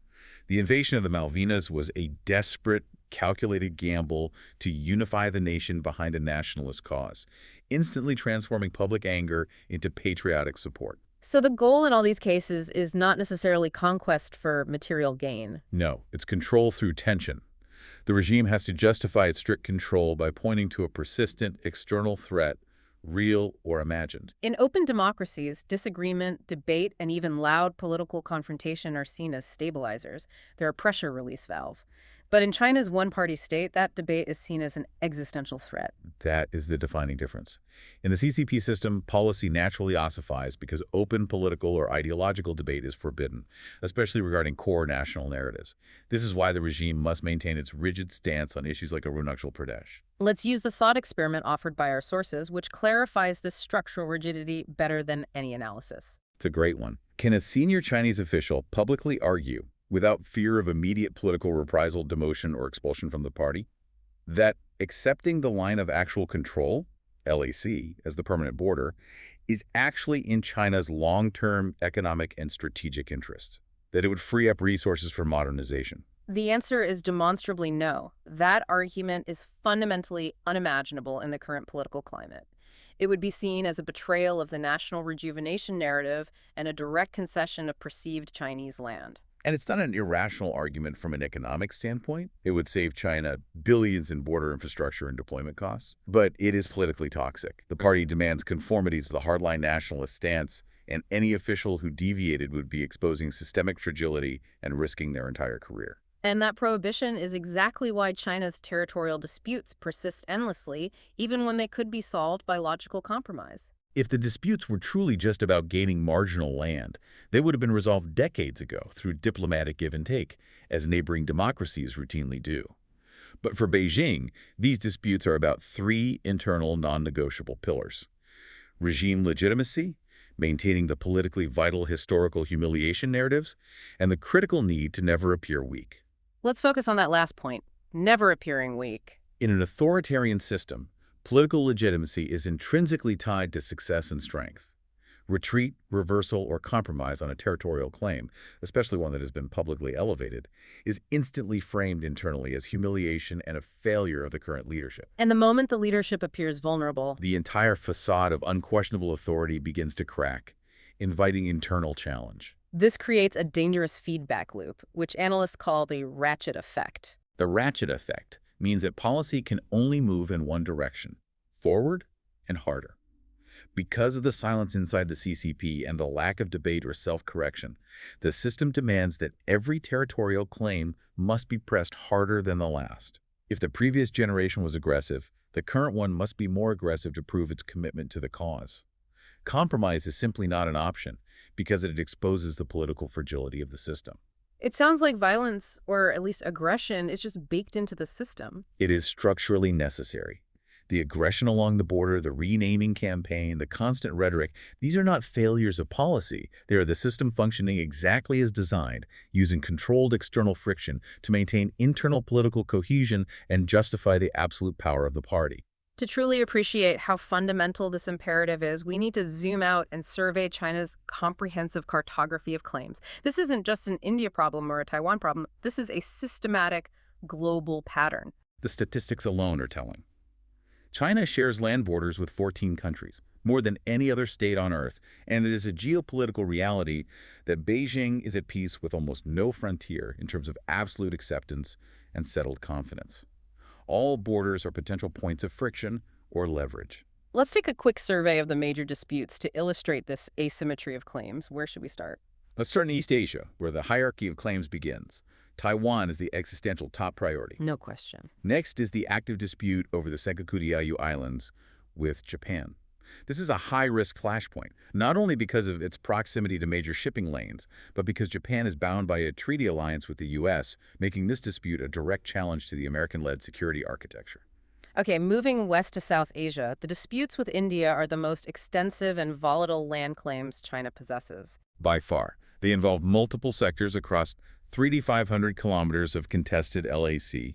The invasion of the Malvinas was a desperate, calculated gamble to unify the nation behind a nationalist cause, instantly transforming public anger into patriotic support. So the goal in all these cases is not necessarily conquest for material gain. No, it's control through tension. The regime has to justify its strict control by pointing to a persistent external threat, real or imagined. In open democracies, disagreement, debate, and even loud political confrontation are seen as stabilizers. They're a pressure release valve. But in China's one-party state, that debate is seen as an existential threat. That is the defining difference. In the CCP system, policy naturally ossifies because open political or ideological debate is forbidden, especially regarding core national narratives. This is why the regime must maintain its rigid stance on issues like Arunachal Pradesh. Let's use the thought experiment offered by our sources, which clarifies this structural rigidity better than any analysis. It's a great one. Can a senior Chinese official publicly argue, without fear of immediate political reprisal, demotion, or expulsion from the party, that accepting the line of actual control, LAC, as the permanent border, is actually in China's long-term economic and strategic interest, that it would free up resources for modernization? The answer is demonstrably no. That argument is fundamentally unimaginable in the current political climate. It would be seen as a betrayal of the national rejuvenation narrative and a direct concession of perceived Chinese land. And it's not an irrational argument from an economic standpoint. It would save China billions in border infrastructure and deployment costs. But it is politically toxic. The party demands conformity to the hardline nationalist stance, and any official who deviated would be exposing systemic fragility and risking their entire career. And that prohibition is exactly why China's territorial disputes persist endlessly, even when they could be solved by logical compromise. If the disputes were truly just about gaining marginal land, they would have been resolved decades ago through diplomatic give and take, as neighboring democracies routinely do. But for Beijing, these disputes are about three internal non-negotiable pillars: regime legitimacy, maintaining the politically vital historical humiliation narratives, and the critical need to never appear weak. Let's focus on that last point, never appearing weak. In an authoritarian system, political legitimacy is intrinsically tied to success and strength. Retreat, reversal, or compromise on a territorial claim, especially one that has been publicly elevated, is instantly framed internally as humiliation and a failure of the current leadership. And the moment the leadership appears vulnerable, The entire facade of unquestionable authority begins to crack, inviting internal challenge. this creates a dangerous feedback loop, which analysts call the ratchet effect. The ratchet effect means that policy can only move in one direction, forward and harder. Because of the silence inside the CCP and the lack of debate or self-correction, the system demands that every territorial claim must be pressed harder than the last. If the previous generation was aggressive, the current one must be more aggressive to prove its commitment to the cause. Compromise is simply not an option because it exposes the political fragility of the system. It sounds like violence, or at least aggression, is just baked into the system. It is structurally necessary. The aggression along the border, the renaming campaign, the constant rhetoric, these are not failures of policy. They are the system functioning exactly as designed, using controlled external friction to maintain internal political cohesion and justify the absolute power of the party. To truly appreciate how fundamental this imperative is, we need to zoom out and survey China's comprehensive cartography of claims. This isn't just an India problem or a Taiwan problem. This is a systematic, global pattern. The statistics alone are telling. China shares land borders with 14 countries, more than any other state on Earth, and it is a geopolitical reality that Beijing is at peace with almost no frontier in terms of absolute acceptance and settled confidence. All borders are potential points of friction or leverage. Let's take a quick survey of the major disputes to illustrate this asymmetry of claims. Where should we start? Let's start in East Asia, where the hierarchy of claims begins. Taiwan is the existential top priority. No question. Next is the active dispute over the Senkaku Diaoyu Islands with Japan. This is a high-risk flashpoint, not only because of its proximity to major shipping lanes, but because Japan is bound by a treaty alliance with the U.S., making this dispute a direct challenge to the American-led security architecture. Okay, moving west to South Asia, the disputes with India are the most extensive and volatile land claims China possesses. By far, they involve multiple sectors across 3,500 kilometers of contested LAC,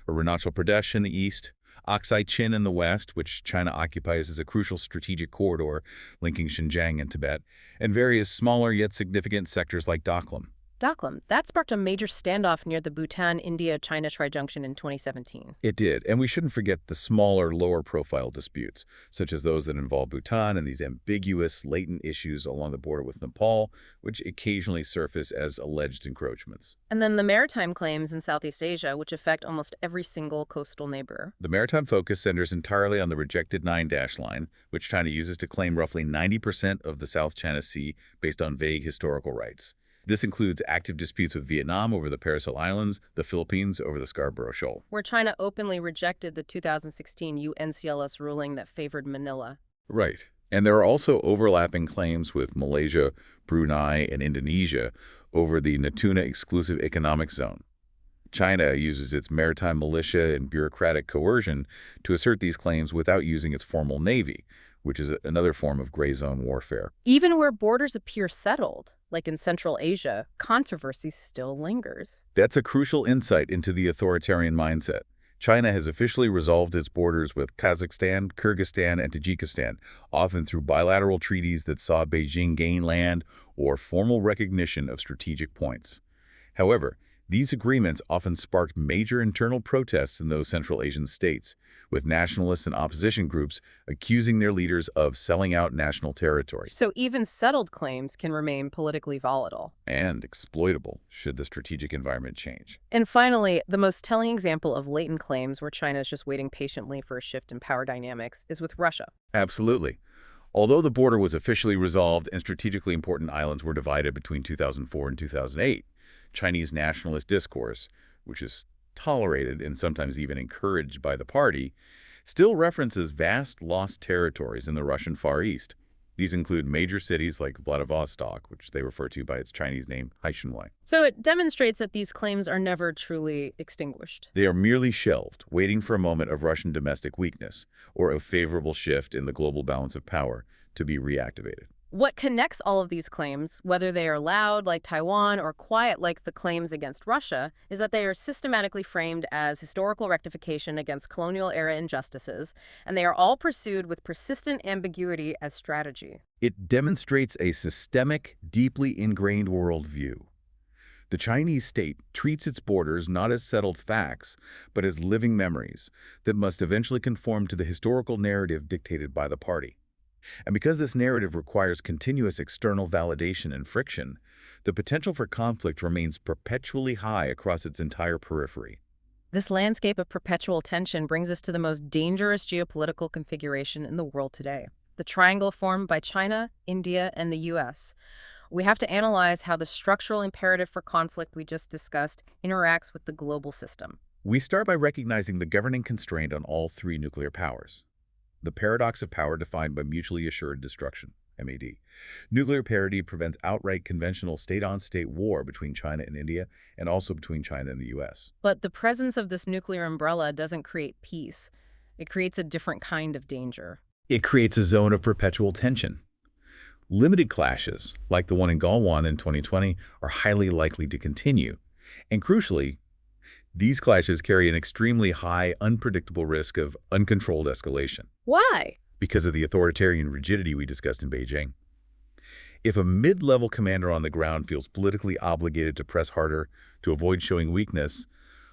Arunachal Pradesh in the east, Aksai Chin in the west, which China occupies as a crucial strategic corridor linking Xinjiang and Tibet, and various smaller yet significant sectors like Doklam. Doklam, that sparked a major standoff near the Bhutan-India-China tri-junction in 2017. It did, and we shouldn't forget the smaller, lower-profile disputes, such as those that involve Bhutan and these ambiguous, latent issues along the border with Nepal, which occasionally surface as alleged encroachments. And then the maritime claims in Southeast Asia, which affect almost every single coastal neighbor. The maritime focus centers entirely on the rejected Nine-Dash Line, which China uses to claim roughly 90% of the South China Sea based on vague historical rights. This includes active disputes with Vietnam over the Paracel Islands, the Philippines over the Scarborough Shoal. Where China openly rejected the 2016 UNCLS ruling that favored Manila. Right. And there are also overlapping claims with Malaysia, Brunei, and Indonesia over the Natuna Exclusive Economic Zone. China uses its maritime militia and bureaucratic coercion to assert these claims without using its formal navy, which is another form of gray zone warfare. Even where borders appear settled, like in Central Asia, controversy still lingers. That's a crucial insight into the authoritarian mindset. China has officially resolved its borders with Kazakhstan, Kyrgyzstan, and Tajikistan, often through bilateral treaties that saw Beijing gain land or formal recognition of strategic points. However, these agreements often sparked major internal protests in those Central Asian states, with nationalists and opposition groups accusing their leaders of selling out national territory. So even settled claims can remain politically volatile. And exploitable should the strategic environment change. And finally, the most telling example of latent claims where China is just waiting patiently for a shift in power dynamics is with Russia. Absolutely. Although the border was officially resolved and strategically important islands were divided between 2004 and 2008, Chinese nationalist discourse, which is tolerated and sometimes even encouraged by the party, still references vast lost territories in the Russian Far East. These include major cities like Vladivostok, which they refer to by its Chinese name, Haishanwei. So it demonstrates that these claims are never truly extinguished. They are merely shelved, waiting for a moment of Russian domestic weakness or a favorable shift in the global balance of power to be reactivated. What connects all of these claims, whether they are loud like Taiwan or quiet like the claims against Russia, is that they are systematically framed as historical rectification against colonial-era injustices, and they are all pursued with persistent ambiguity as strategy. It demonstrates a systemic, deeply ingrained worldview. The Chinese state treats its borders not as settled facts, but as living memories that must eventually conform to the historical narrative dictated by the party. And because this narrative requires continuous external validation and friction, the potential for conflict remains perpetually high across its entire periphery. This landscape of perpetual tension brings us to the most dangerous geopolitical configuration in the world today, the triangle formed by China, India, and the U.S. We have to analyze how the structural imperative for conflict we just discussed interacts with the global system. We start by recognizing the governing constraint on all three nuclear powers. The paradox of power defined by mutually assured destruction, MAD. Nuclear parity prevents outright conventional state-on-state war between China and India, and also between China and the U.S. But the presence of this nuclear umbrella doesn't create peace. It creates a different kind of danger. It creates a zone of perpetual tension. Limited clashes, like the one in Galwan in 2020, are highly likely to continue. And crucially, these clashes carry an extremely high, unpredictable risk of uncontrolled escalation. Why? Because of the authoritarian rigidity we discussed in Beijing. If a mid-level commander on the ground feels politically obligated to press harder to avoid showing weakness,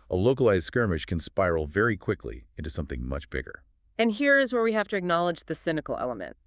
a localized skirmish can spiral very quickly into something much bigger. And here is where we have to acknowledge the cynical element.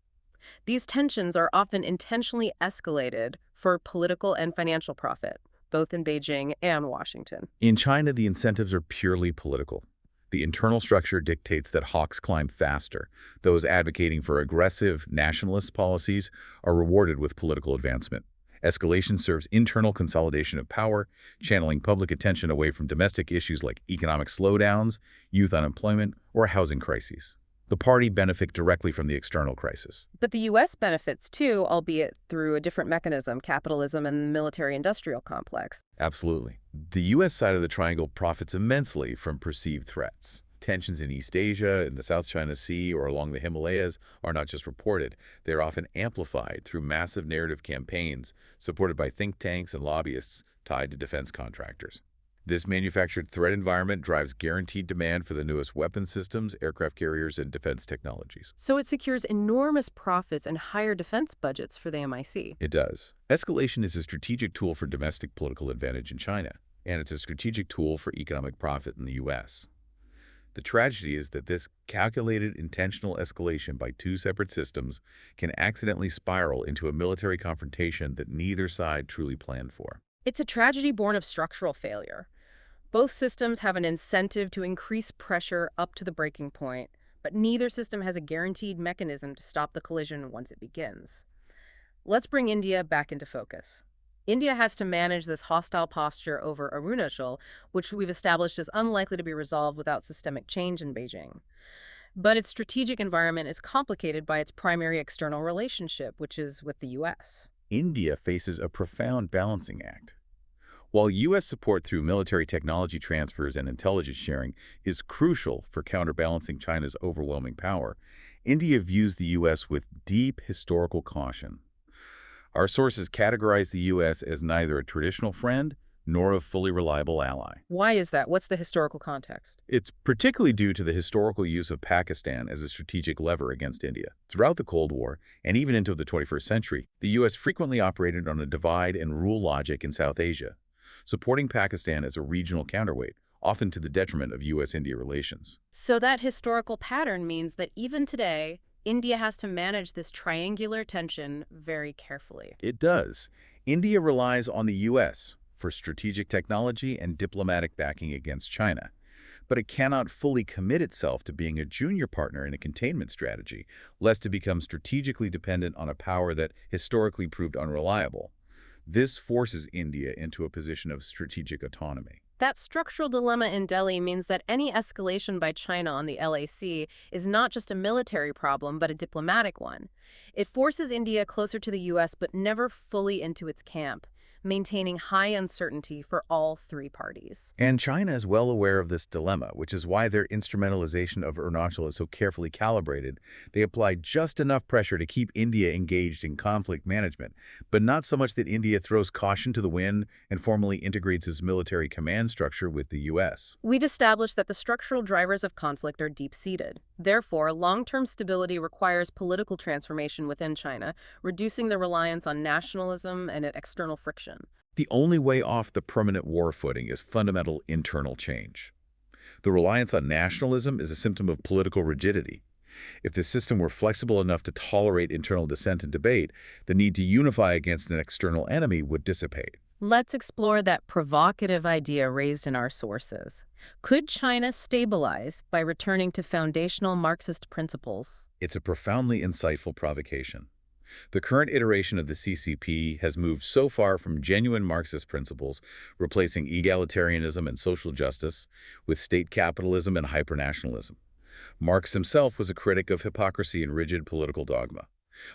These tensions are often intentionally escalated for political and financial profit, both in Beijing and Washington. In China, the incentives are purely political. The internal structure dictates that hawks climb faster. Those advocating for aggressive nationalist policies are rewarded with political advancement. Escalation serves internal consolidation of power, channeling public attention away from domestic issues like economic slowdowns, youth unemployment, or housing crises. The party benefits directly from the external crisis. But the U.S. benefits too, albeit through a different mechanism, capitalism and the military-industrial complex. Absolutely. The U.S. side of the triangle profits immensely from perceived threats. Tensions in East Asia, in the South China Sea, or along the Himalayas are not just reported. They are often amplified through massive narrative campaigns supported by think tanks and lobbyists tied to defense contractors. This manufactured threat environment drives guaranteed demand for the newest weapon systems, aircraft carriers, and defense technologies. So it secures enormous profits and higher defense budgets for the MIC. It does. Escalation is a strategic tool for domestic political advantage in China, and it's a strategic tool for economic profit in the U.S. The tragedy is that this calculated, intentional escalation by two separate systems can accidentally spiral into a military confrontation that neither side truly planned for. It's a tragedy born of structural failure. Both systems have an incentive to increase pressure up to the breaking point, but neither system has a guaranteed mechanism to stop the collision once it begins. Let's bring India back into focus. India has to manage this hostile posture over Arunachal, which we've established is unlikely to be resolved without systemic change in Beijing. But its strategic environment is complicated by its primary external relationship, which is with the U.S. India faces a profound balancing act. While U.S. support through military technology transfers and intelligence sharing is crucial for counterbalancing China's overwhelming power, India views the U.S. with deep historical caution. Our sources categorize the U.S. as neither a traditional friend nor a fully reliable ally. Why is that? What's the historical context? It's particularly due to the historical use of Pakistan as a strategic lever against India. Throughout the Cold War, and even into the 21st century, the U.S. frequently operated on a divide-and-rule logic in South Asia, supporting Pakistan as a regional counterweight, often to the detriment of U.S.-India relations. So that historical pattern means that even today, India has to manage this triangular tension very carefully. It does. India relies on the U.S. for strategic technology and diplomatic backing against China, but it cannot fully commit itself to being a junior partner in a containment strategy, lest it become strategically dependent on a power that historically proved unreliable. This forces India into a position of strategic autonomy. That structural dilemma in Delhi means that any escalation by China on the LAC is not just a military problem, but a diplomatic one. It forces India closer to the U.S., but never fully into its camp, maintaining high uncertainty for all three parties. And China is well aware of this dilemma, which is why their instrumentalization of Arunachal is so carefully calibrated. They apply just enough pressure to keep India engaged in conflict management, but not so much that India throws caution to the wind and formally integrates its military command structure with the U.S. We've established that the structural drivers of conflict are deep-seated. Therefore, long-term stability requires political transformation within China, reducing the reliance on nationalism and external friction. The only way off the permanent war footing is fundamental internal change. The reliance on nationalism is a symptom of political rigidity. If the system were flexible enough to tolerate internal dissent and debate, the need to unify against an external enemy would dissipate. Let's explore that provocative idea raised in our sources. Could China stabilize by returning to foundational Marxist principles? It's a profoundly insightful provocation. The current iteration of the CCP has moved so far from genuine Marxist principles, replacing egalitarianism and social justice with state capitalism and hypernationalism. Marx himself was a critic of hypocrisy and rigid political dogma.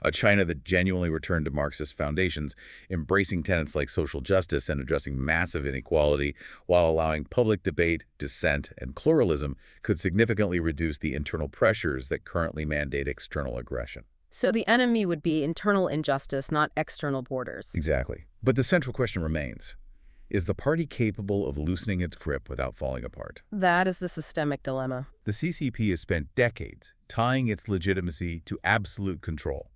A China that genuinely returned to Marxist foundations, embracing tenets like social justice and addressing massive inequality while allowing public debate, dissent, and pluralism could significantly reduce the internal pressures that currently mandate external aggression. So the enemy would be internal injustice, not external borders. Exactly. But the central question remains, is the party capable of loosening its grip without falling apart? That is the systemic dilemma. The CCP has spent decades tying its legitimacy to absolute control.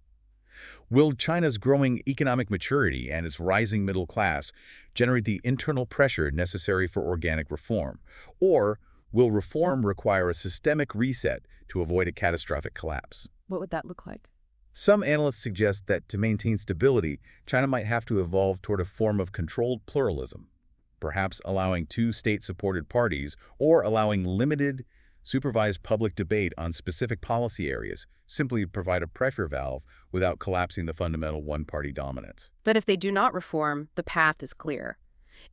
Will China's growing economic maturity and its rising middle class generate the internal pressure necessary for organic reform? Or will reform require a systemic reset to avoid a catastrophic collapse? What would that look like? Some analysts suggest that to maintain stability, China might have to evolve toward a form of controlled pluralism, perhaps allowing two state-supported parties or allowing limited, supervised public debate on specific policy areas, simply to provide a pressure valve without collapsing the fundamental one-party dominance. But if they do not reform, the path is clear.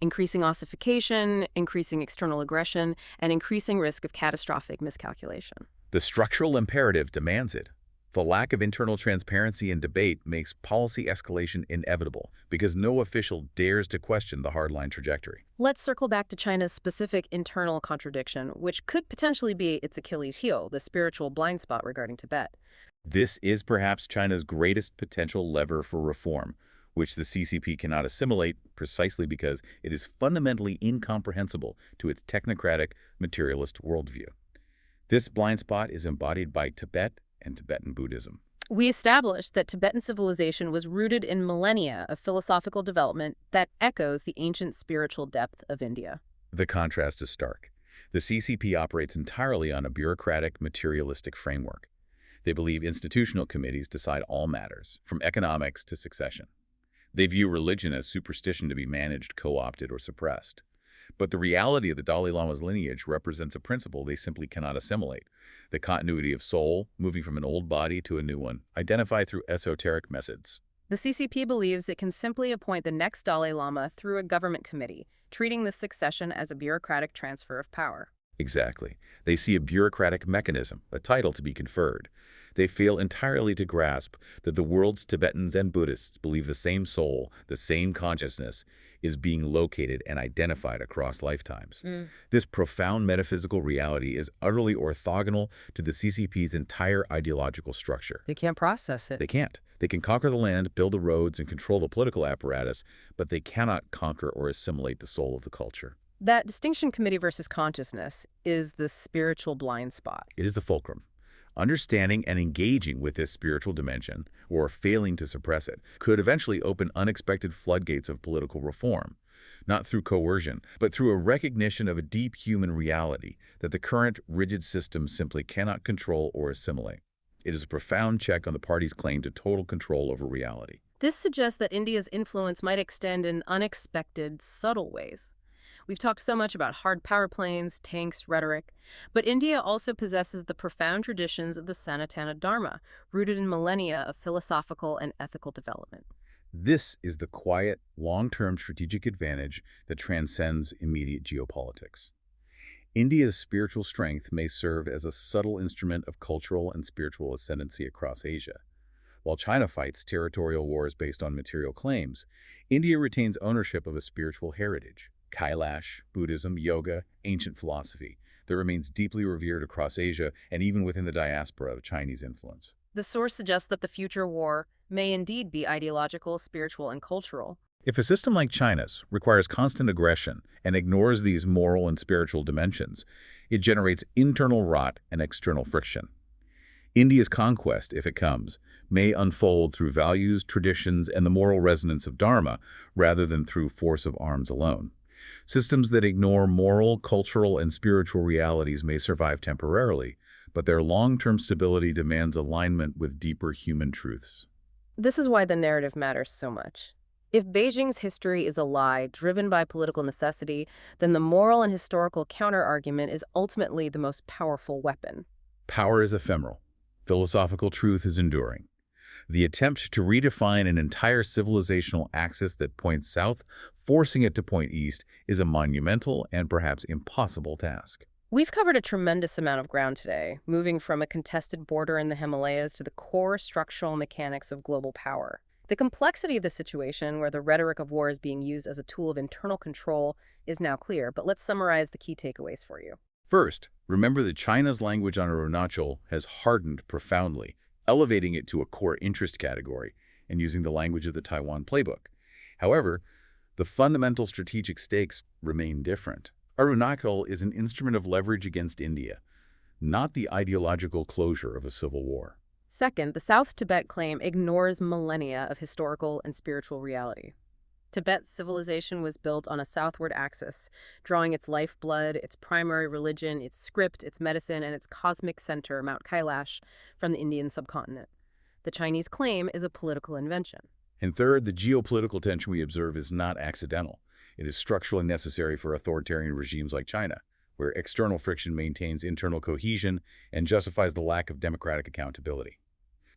Increasing ossification, increasing external aggression, and increasing risk of catastrophic miscalculation. The structural imperative demands it. The lack of internal transparency and debate makes policy escalation inevitable because no official dares to question the hardline trajectory. Let's circle back to China's specific internal contradiction, which could potentially be its Achilles heel, the spiritual blind spot regarding Tibet. This is perhaps China's greatest potential lever for reform, which the CCP cannot assimilate precisely because it is fundamentally incomprehensible to its technocratic, materialist worldview. This blind spot is embodied by Tibet and Tibetan Buddhism. We established that Tibetan civilization was rooted in millennia of philosophical development that echoes the ancient spiritual depth of India. The contrast is stark. The CCP operates entirely on a bureaucratic, materialistic framework. They believe institutional committees decide all matters, from economics to succession. They view religion as superstition to be managed, co-opted, or suppressed. But the reality of the Dalai Lama's lineage represents a principle they simply cannot assimilate: the continuity of soul, moving from an old body to a new one, identified through esoteric methods. The CCP believes it can simply appoint the next Dalai Lama through a government committee, treating the succession as a bureaucratic transfer of power. Exactly. They see a bureaucratic mechanism, a title to be conferred. They fail entirely to grasp that the world's Tibetans and Buddhists believe the same soul, the same consciousness, is being located and identified across lifetimes. This profound metaphysical reality is utterly orthogonal to the CCP's entire ideological structure. They can't process it. They can't. They can conquer the land, build the roads, and control the political apparatus, but they cannot conquer or assimilate the soul of the culture. That distinction, committee versus consciousness, is the spiritual blind spot. It is the fulcrum. Understanding and engaging with this spiritual dimension, or failing to suppress it, could eventually open unexpected floodgates of political reform, not through coercion, but through a recognition of a deep human reality that the current rigid system simply cannot control or assimilate. It is a profound check on the party's claim to total control over reality. This suggests that India's influence might extend in unexpected, subtle ways. We've talked so much about hard power planes, tanks, rhetoric, but India also possesses the profound traditions of the Sanatana Dharma, rooted in millennia of philosophical and ethical development. This is the quiet, long-term strategic advantage that transcends immediate geopolitics. India's spiritual strength may serve as a subtle instrument of cultural and spiritual ascendancy across Asia. While China fights territorial wars based on material claims, India retains ownership of a spiritual heritage: Kailash, Buddhism, yoga, ancient philosophy that remains deeply revered across Asia and even within the diaspora of Chinese influence. The source suggests that the future war may indeed be ideological, spiritual, and cultural. If a system like China's requires constant aggression and ignores these moral and spiritual dimensions, it generates internal rot and external friction. India's conquest, if it comes, may unfold through values, traditions, and the moral resonance of Dharma rather than through force of arms alone. Systems that ignore moral, cultural, and spiritual realities may survive temporarily, but their long-term stability demands alignment with deeper human truths. This is why the narrative matters so much. If Beijing's history is a lie driven by political necessity, then the moral and historical counter-argument is ultimately the most powerful weapon. Power is ephemeral. Philosophical truth is enduring. The attempt to redefine an entire civilizational axis that points south, forcing it to point east, is a monumental and perhaps impossible task. We've covered a tremendous amount of ground today, moving from a contested border in the Himalayas to the core structural mechanics of global power. The complexity of the situation, where the rhetoric of war is being used as a tool of internal control, is now clear, but let's summarize the key takeaways for you. First, remember that China's language on Arunachal has hardened profoundly, elevating it to a core interest category and using the language of the Taiwan playbook. However, the fundamental strategic stakes remain different. Arunachal is an instrument of leverage against India, not the ideological closure of a civil war. Second, the South Tibet claim ignores millennia of historical and spiritual reality. Tibet's civilization was built on a southward axis, drawing its lifeblood, its primary religion, its script, its medicine, and its cosmic center, Mount Kailash, from the Indian subcontinent. The Chinese claim is a political invention. And third, the geopolitical tension we observe is not accidental. It is structurally necessary for authoritarian regimes like China, where external friction maintains internal cohesion and justifies the lack of democratic accountability.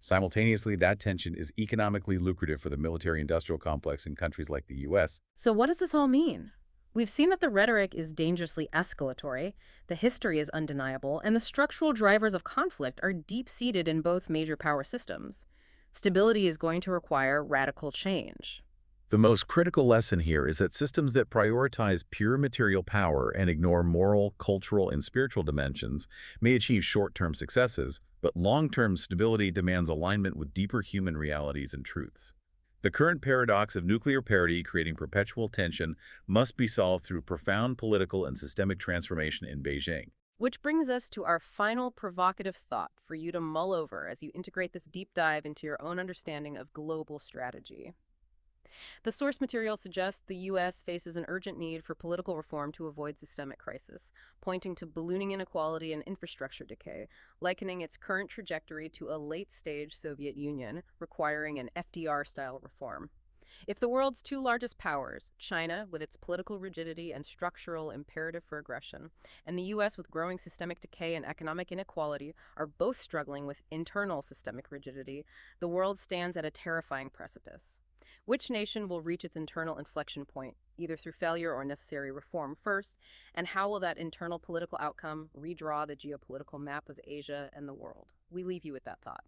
Simultaneously, that tension is economically lucrative for the military-industrial complex in countries like the U.S. So what does this all mean? We've seen that the rhetoric is dangerously escalatory, the history is undeniable, and the structural drivers of conflict are deep-seated in both major power systems. Stability is going to require radical change. The most critical lesson here is that systems that prioritize pure material power and ignore moral, cultural, and spiritual dimensions may achieve short-term successes, but long-term stability demands alignment with deeper human realities and truths. The current paradox of nuclear parity creating perpetual tension must be solved through profound political and systemic transformation in Beijing. Which brings us to our final provocative thought for you to mull over as you integrate this deep dive into your own understanding of global strategy. The source material suggests the U.S. faces an urgent need for political reform to avoid systemic crisis, pointing to ballooning inequality and infrastructure decay, likening its current trajectory to a late-stage Soviet Union requiring an FDR-style reform. If the world's two largest powers, China with its political rigidity and structural imperative for aggression, and the U.S. with growing systemic decay and economic inequality, are both struggling with internal systemic rigidity, the world stands at a terrifying precipice. Which nation will reach its internal inflection point, either through failure or necessary reform first, and how will that internal political outcome redraw the geopolitical map of Asia and the world? We leave you with that thought.